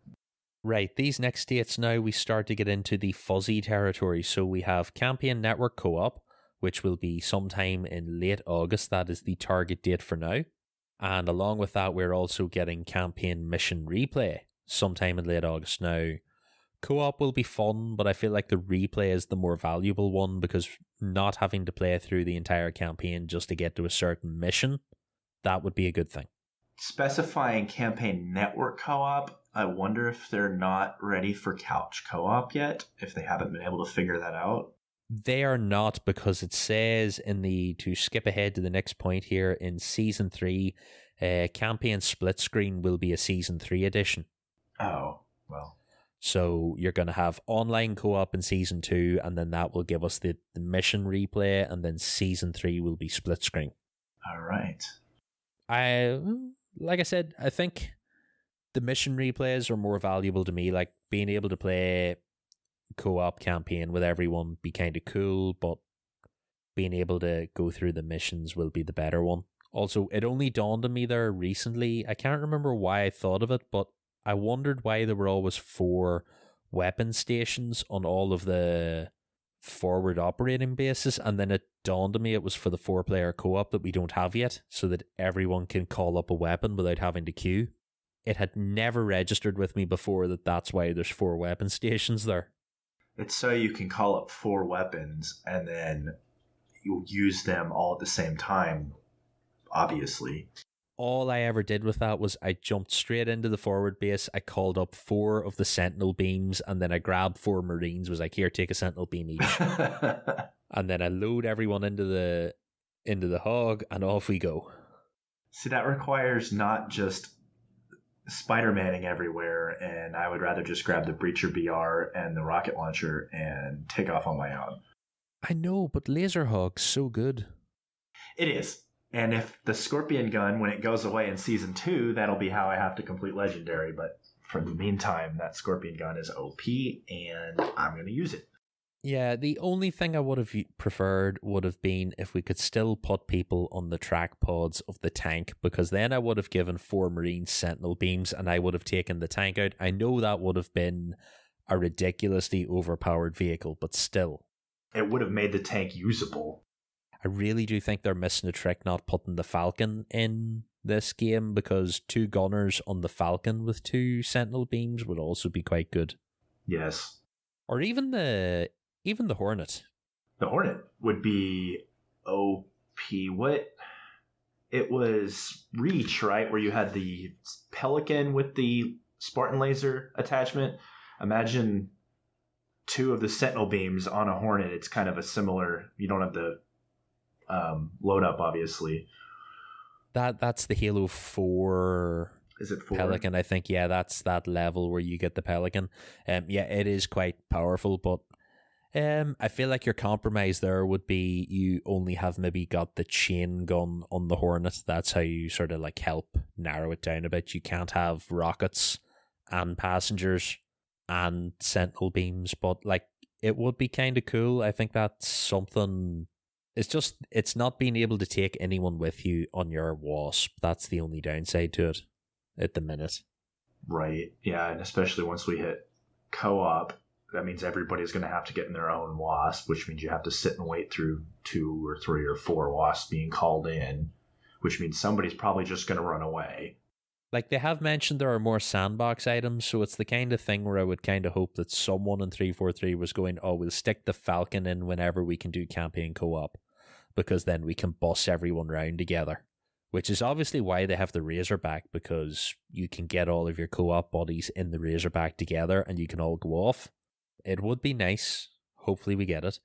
Right, these next dates now we start to get into the fuzzy territory. So we have Campaign Network Co-op, which will be sometime in late August. That is the target date for now. And along with that, we're also getting Campaign Mission Replay sometime in late August. Now, co-op will be fun, but I feel like the replay is the more valuable one, because not having to play through the entire campaign just to get to a certain mission, that would be a good thing. Specifying Campaign Network co-op, I wonder if they're not ready for couch co-op yet, if they haven't been able to figure that out. They are not, because it says to skip ahead to the next point here, in Season 3, Campaign Split Screen will be a Season 3 edition. Oh, well. So you're going to have online co-op in Season 2, and then that will give us the mission replay, and then Season 3 will be split screen. All right. Like I said, I think the mission replays are more valuable to me. Like, being able to play co-op campaign with everyone be kind of cool, but being able to go through the missions will be the better one. Also, it only dawned on me there recently. I can't remember why I thought of it, but I wondered why there were always 4 weapon stations on all of the forward operating bases, and then it dawned on me it was for the 4-player co-op that we don't have yet, so that everyone can call up a weapon without having to queue. It had never registered with me before that that's why there's 4 weapon stations there. It's so you can call up 4 weapons and then you'll use them all at the same time, obviously. All I ever did with that was I jumped straight into the forward base, I called up 4 of the Sentinel beams, and then I grabbed 4 Marines, was like, here, take a Sentinel beam each. And then I load everyone into the hog, and off we go. See, that requires not just Spider-Manning everywhere, and I would rather just grab the Breacher BR and the rocket launcher and take off on my own. I know, but Laser Hog's so good. It is. And if the Scorpion gun, when it goes away in Season 2, that'll be how I have to complete Legendary. But for the meantime, that Scorpion gun is OP, and I'm going to use it. Yeah, the only thing I would have preferred would have been if we could still put people on the track pods of the tank, because then I would have given 4 Marines Sentinel beams and I would have taken the tank out. I know that would have been a ridiculously overpowered vehicle, but still. It would have made the tank usable. I really do think they're missing a trick not putting the Falcon in this game, because 2 gunners on the Falcon with 2 Sentinel beams would also be quite good. Yes. Or even the Hornet. The Hornet would be OP. What? It was Reach, right? Where you had the Pelican with the Spartan laser attachment. Imagine 2 of the Sentinel beams on a Hornet. It's kind of a similar... You don't have the load up, obviously. That's the Halo 4... Is it 4? Pelican, I think. Yeah, that's that level where you get the Pelican. Yeah, it is quite powerful, but I feel like your compromise there would be you only have maybe got the chain gun on the Hornet. That's how you sort of like help narrow it down a bit. You can't have rockets and passengers and Sentinel beams, but like it would be kind of cool. I think that's something. It's not being able to take anyone with you on your Wasp. That's the only downside to it at the minute. Right. Yeah, and especially once we hit co-op, that means everybody's going to have to get in their own Wasp, which means you have to sit and wait through 2 or 3 or 4 Wasps being called in, which means somebody's probably just going to run away. Like, they have mentioned there are more sandbox items, so it's the kind of thing where I would kind of hope that someone in 343 was going, oh, we'll stick the Falcon in whenever we can do campaign co-op, because then we can boss everyone round together. Which is obviously why they have the Razorback, because you can get all of your co-op buddies in the Razorback together and you can all go off. It would be nice. Hopefully we get it.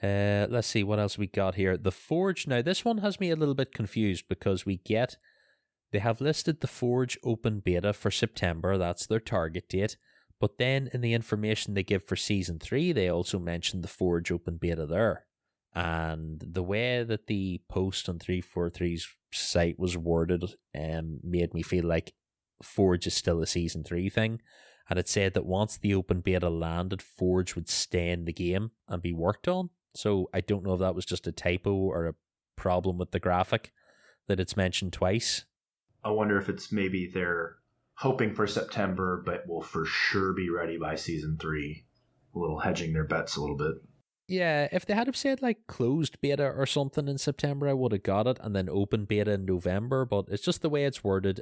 Let's see what else we got here. The Forge. Now, this one has me a little bit confused because they have listed the Forge open beta for September. That's their target date. But then in the information they give for Season 3, they also mentioned the Forge open beta there. And the way that the post on 343's site was worded made me feel like Forge is still a Season 3 thing. And it said that once the open beta landed, Forge would stay in the game and be worked on. So I don't know if that was just a typo or a problem with the graphic that it's mentioned twice. I wonder if it's maybe they're hoping for September, but will for sure be ready by Season 3. A little hedging their bets a little bit. Yeah, if they had have said like closed beta or something in September, I would have got it, and then open beta in November, but it's just the way it's worded.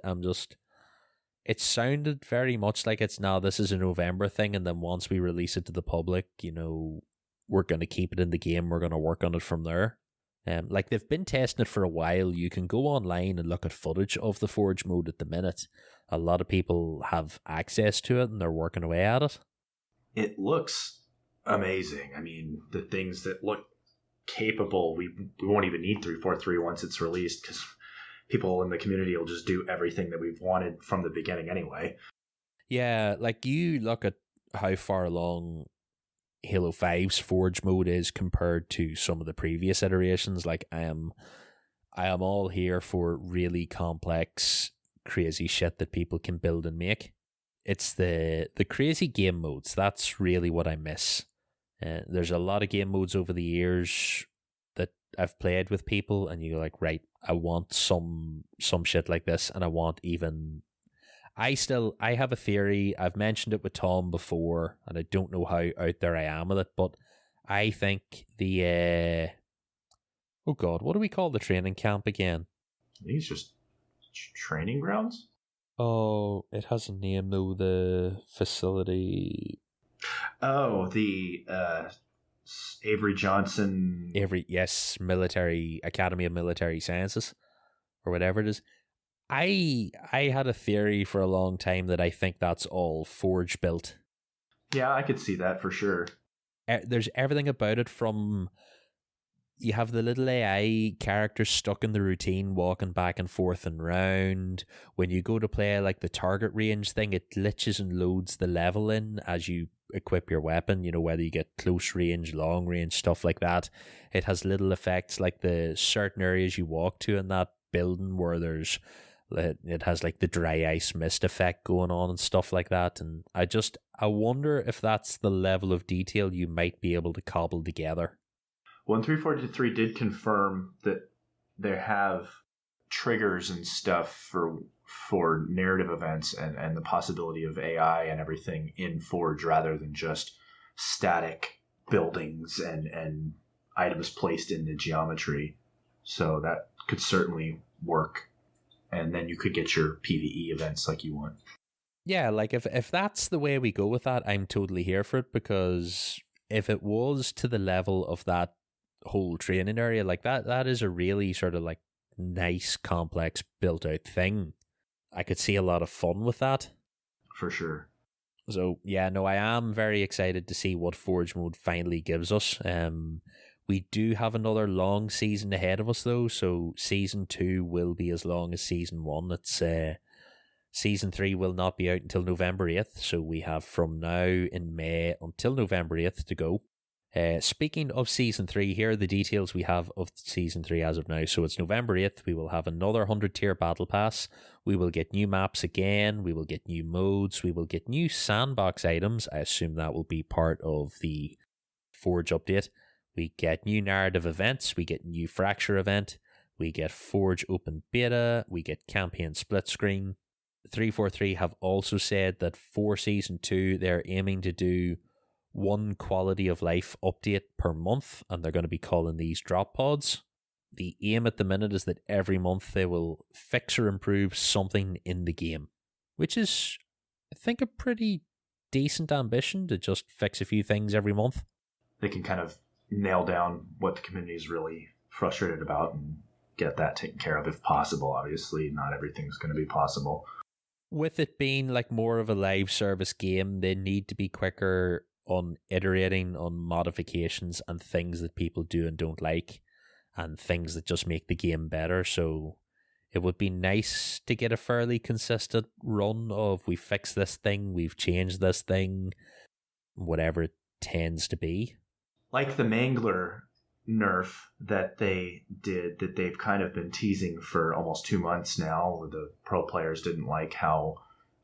It sounded very much like this is a November thing, and then once we release it to the public, we're going to keep it in the game, we're going to work on it from there. Like they've been testing it for a while. You can go online and look at footage of the Forge mode at the minute. A lot of people have access to it and they're working away at it. It looks amazing. I mean, the things that look capable, we won't even need 343 once it's released, because people in the community will just do everything that we've wanted from the beginning anyway. Yeah, like you look at how far along Halo 5's Forge mode is compared to some of the previous iterations. Like I am all here for really complex, crazy shit that people can build and make. It's the crazy game modes. That's really what I miss. There's a lot of game modes over the years that I've played with people, and you're like, right, I want some shit like this, and I want even. I have a theory. I've mentioned it with Tom before, and I don't know how out there I am with it, but I think the oh god, what do we call the training camp again? I think it's just training grounds. Oh, it has a name though. The facility. Oh, the Avery Johnson. Yes, Military Academy of Military Sciences, or whatever it is. I had a theory for a long time that I think that's all Forge built. Yeah, I could see that for sure. There's everything about it, from you have the little AI characters stuck in the routine walking back and forth and round. When you go to play like the target range thing, it glitches and loads the level in as you equip your weapon, whether you get close range, long range, stuff like that. It has little effects like the certain areas you walk to in that building where it has like the dry ice mist effect going on and stuff like that. And I wonder if that's the level of detail you might be able to cobble together. Well, 343 did confirm that they have triggers and stuff for narrative events and the possibility of AI and everything in Forge rather than just static buildings and items placed in the geometry. So that could certainly work. And then you could get your PvE events like you want. Yeah, like if that's the way we go with that, I'm totally here for it, because if it was to the level of that whole training area, like that is a really sort of like nice, complex, built out thing. I could see a lot of fun with that. For sure. So yeah, no, I am very excited to see what Forge mode finally gives us. We do have another long season ahead of us though, so Season 2 will be as long as Season 1. It's Season 3 will not be out until November 8th, so we have from now in May until November 8th to go. Speaking of Season 3, here are the details we have of Season 3 as of now. So it's November 8th, we will have another 100-tier Battle Pass, we will get new maps again, we will get new modes, we will get new sandbox items. I assume that will be part of the Forge update. We get new narrative events, we get new Fracture event, we get Forge open beta, we get campaign split screen. 343 have also said that for Season 2, they're aiming to do one quality of life update per month, and they're going to be calling these drop pods. the aim at the minute is that every month they will fix or improve something in the game, which is, I think, a pretty decent ambition to just fix a few things every month. They can kind of nail down what the community is really frustrated about and get that taken care of if possible. Obviously, not everything's going to be possible. With it being like more of a live service game, they need to be quicker on iterating on modifications and things that people do and don't like, and things that just make the game better. So it would be nice to get a fairly consistent run of we fixed this thing, we've changed this thing, whatever it tends to be. Like the Mangler nerf that they did, that they've kind of been teasing for almost 2 months now, where the pro players didn't like how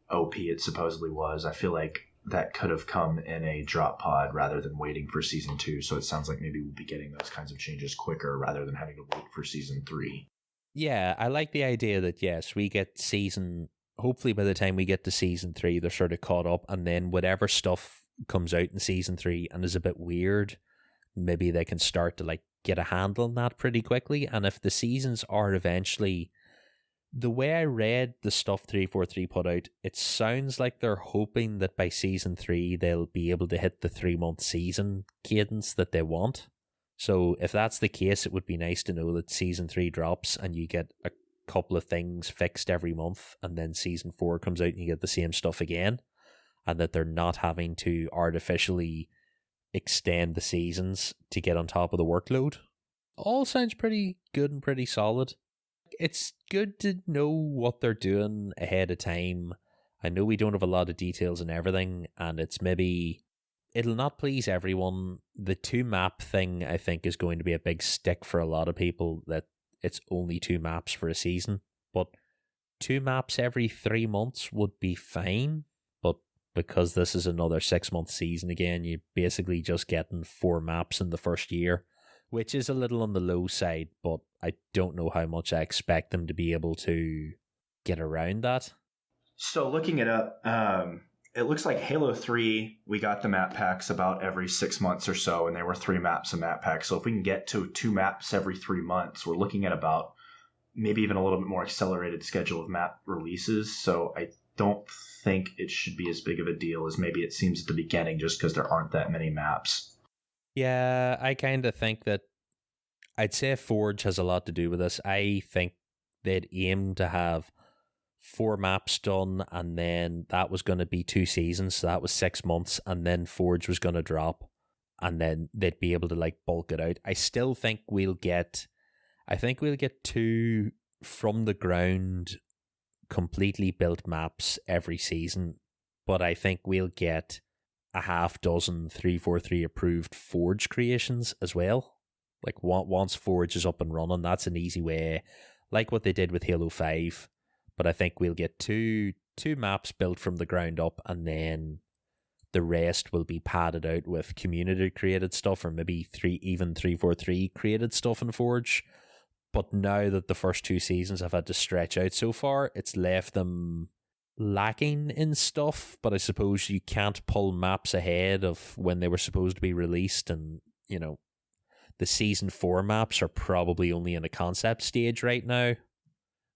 OP it supposedly was. I feel like that could have come in a drop pod rather than waiting for season 2. So it sounds like maybe we'll be getting those kinds of changes quicker rather than having to wait for season 3. Yeah, I like the idea that, yes, we get hopefully by the time we get to season 3, they're sort of caught up, and then whatever stuff comes out in season 3 and is a bit weird, maybe they can start to like get a handle on that pretty quickly. And if the seasons are eventually, the way I read the stuff 343 put out, it sounds like they're hoping that by season 3 they'll be able to hit the 3-month season cadence that they want. So if that's the case, it would be nice to know that season 3 drops and you get a couple of things fixed every month, and then season 4 comes out and you get the same stuff again, and that they're not having to artificially extend the seasons to get on top of the workload. All sounds pretty good and pretty solid. It's good to know what they're doing ahead of time. I know we don't have a lot of details and everything, and it'll not please everyone. The 2 map thing, I think, is going to be a big stick for a lot of people, that it's only 2 maps for a season. But 2 maps every 3 months would be fine. But because this is another 6-month season again, you're basically just getting 4 maps in the first year, which is a little on the low side, but I don't know how much I expect them to be able to get around that. So looking it up, it looks like Halo 3, we got the map packs about every 6 months or so, and there were 3 maps a map pack. So if we can get to 2 maps every 3 months, we're looking at about maybe even a little bit more accelerated schedule of map releases. So I don't think it should be as big of a deal as maybe it seems at the beginning, just because there aren't that many maps. Yeah, I kind of think that I'd say Forge has a lot to do with this. I think they'd aim to have 4 maps done, and then that was going to be 2 seasons, so that was 6 months, and then Forge was going to drop, and then they'd be able to like bulk it out. I still think we'll get 2 from the ground completely built maps every season, but I think we'll get a half dozen 343 approved Forge creations as well. Like once Forge is up and running, that's an easy way, like what they did with Halo 5. But I think we'll get two maps built from the ground up, and then the rest will be padded out with community created stuff, or maybe 343 created stuff in Forge. But now that the first 2 seasons have had to stretch out so far, it's left them lacking in stuff. But I suppose you can't pull maps ahead of when they were supposed to be released, and you know, the season 4 maps are probably only in a concept stage right now.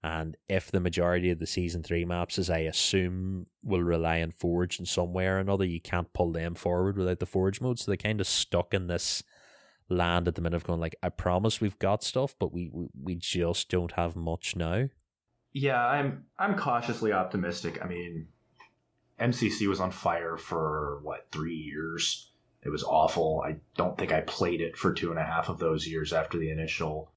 And if the majority of the season 3 maps, as I assume, will rely on Forge in some way or another, you can't pull them forward without the Forge mode. So they're kind of stuck in this land at the minute of going like, I promise we've got stuff, but we just don't have much now. Yeah, I'm cautiously optimistic. I mean, MCC was on fire for 3 years. It was awful. I don't think I played it for 2.5 of those years after the initial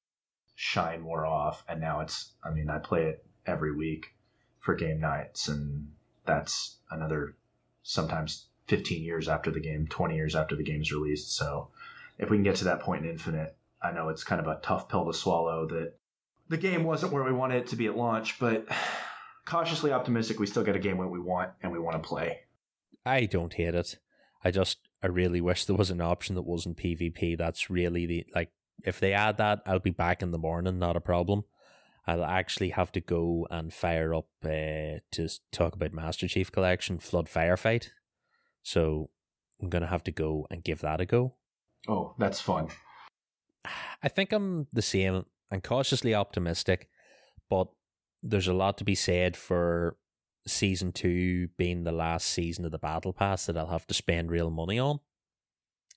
shine wore off, and now I play it every week for game nights, and that's another sometimes 15 years after the game, 20 years after the game's released. So if we can get to that point in Infinite, I know it's kind of a tough pill to swallow that the game wasn't where we wanted it to be at launch, but cautiously optimistic we still get a game what we want and we want to play. I don't hate it. I really wish there was an option that wasn't PvP. That's really if they add that, I'll be back in the morning, not a problem. I'll actually have to go and fire up to talk about Master Chief Collection Flood Firefight. So I'm going to have to go and give that a go. Oh, that's fun. I think I'm the same. I'm cautiously optimistic, but there's a lot to be said for Season 2 being the last season of the Battle Pass that I'll have to spend real money on,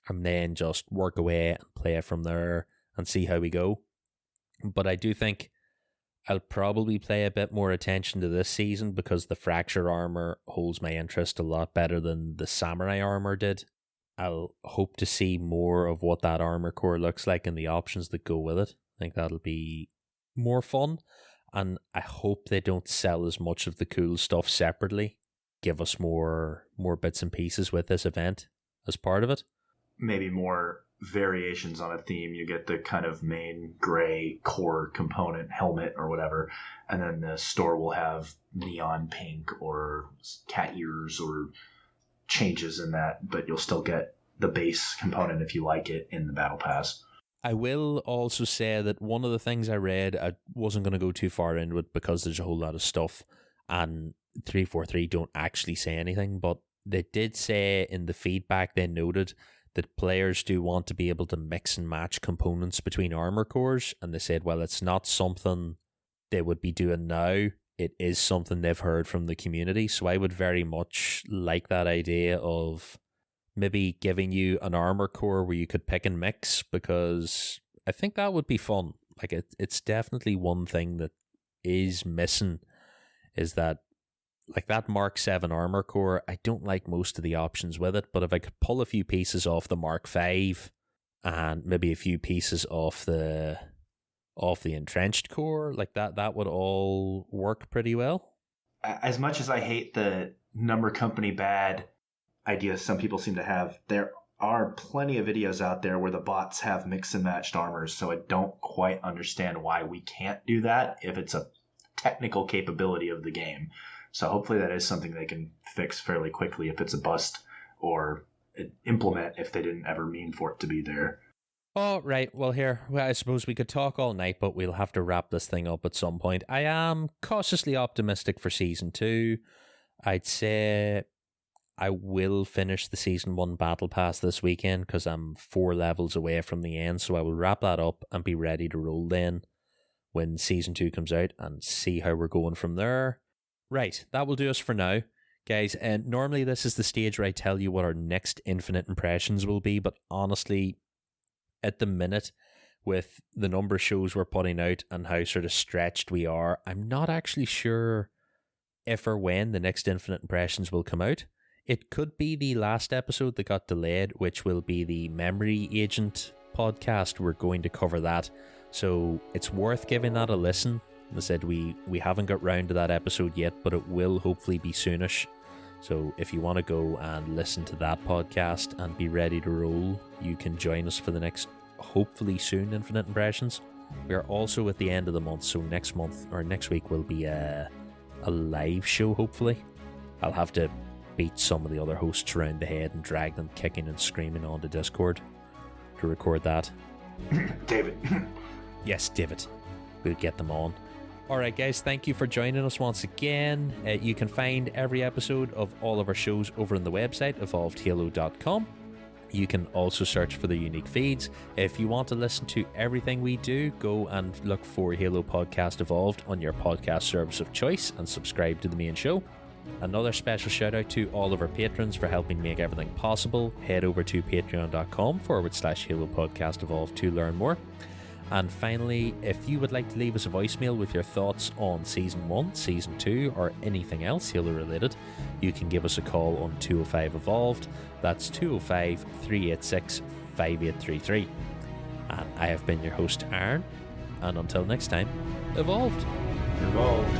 and then just work away and play it from there and see how we go. But I do think I'll probably pay a bit more attention to this season because the Fracture armor holds my interest a lot better than the Samurai armor did. I'll hope to see more of what that armor core looks like and the options that go with it. I think that'll be more fun, and I hope they don't sell as much of the cool stuff separately. Give us more bits and pieces with this event as part of it. Maybe more variations on a theme. You get the kind of main gray core component helmet or whatever, and then the store will have neon pink or cat ears or changes in that, but you'll still get the base component if you like it in the Battle Pass. I will also say that one of the things I read, I wasn't going to go too far into it because there's a whole lot of stuff, and 343 don't actually say anything, but they did say in the feedback they noted that players do want to be able to mix and match components between armor cores, and they said, well, it's not something they would be doing now. It is something they've heard from the community, so I would very much like that idea of maybe giving you an armor core where you could pick and mix, because I think that would be fun. Like it's definitely one thing that is missing, is that like that Mark 7 armor core, I don't like most of the options with it, but if I could pull a few pieces off the Mark 5 and maybe a few pieces off the entrenched core, like that would all work pretty well. As much as I hate the number company bad idea some people seem to have, there are plenty of videos out there where the bots have mix and matched armors, so I don't quite understand why we can't do that if it's a technical capability of the game. So hopefully that is something they can fix fairly quickly if it's a bust, or implement if they didn't ever mean for it to be there. Oh, right. Well, I suppose we could talk all night, but we'll have to wrap this thing up at some point. I am cautiously optimistic for Season 2. I'd say I will finish the Season 1 Battle Pass this weekend because I'm 4 levels away from the end, so I will wrap that up and be ready to roll then when Season 2 comes out and see how we're going from there. Right, that will do us for now, guys. And normally this is the stage where I tell you what our next Infinite Impressions will be, but honestly, at the minute, with the number of shows we're putting out and how sort of stretched we are, I'm not actually sure if or when the next Infinite Impressions will come out. It could be the last episode that got delayed, which will be the Memory Agent podcast. We're going to cover that, so it's worth giving that a listen. As I said, we haven't got round to that episode yet, but it will hopefully be soonish. So if you want to go and listen to that podcast and be ready to roll, you can join us for the next, hopefully soon, Infinite Impressions. We are also at the end of the month, so next week will be a live show, hopefully. I'll have to beat some of the other hosts around the head and drag them kicking and screaming onto Discord to record that. David. Yes, David. We'll get them on. Alright guys, thank you for joining us once again. You can find every episode of all of our shows over on the website, evolvedhalo.com. You can also search for the unique feeds. If you want to listen to everything we do, go and look for Halo Podcast Evolved on your podcast service of choice and subscribe to the main show. Another special shout out to all of our patrons for helping make everything possible. Head over to patreon.com/Halo Podcast Evolved to learn more. And finally, if you would like to leave us a voicemail with your thoughts on Season 1, Season 2, or anything else Halo related, you can give us a call on 205 Evolved. That's 205 386 5833. And I have been your host, Aaron. And until next time, Evolved. Evolved.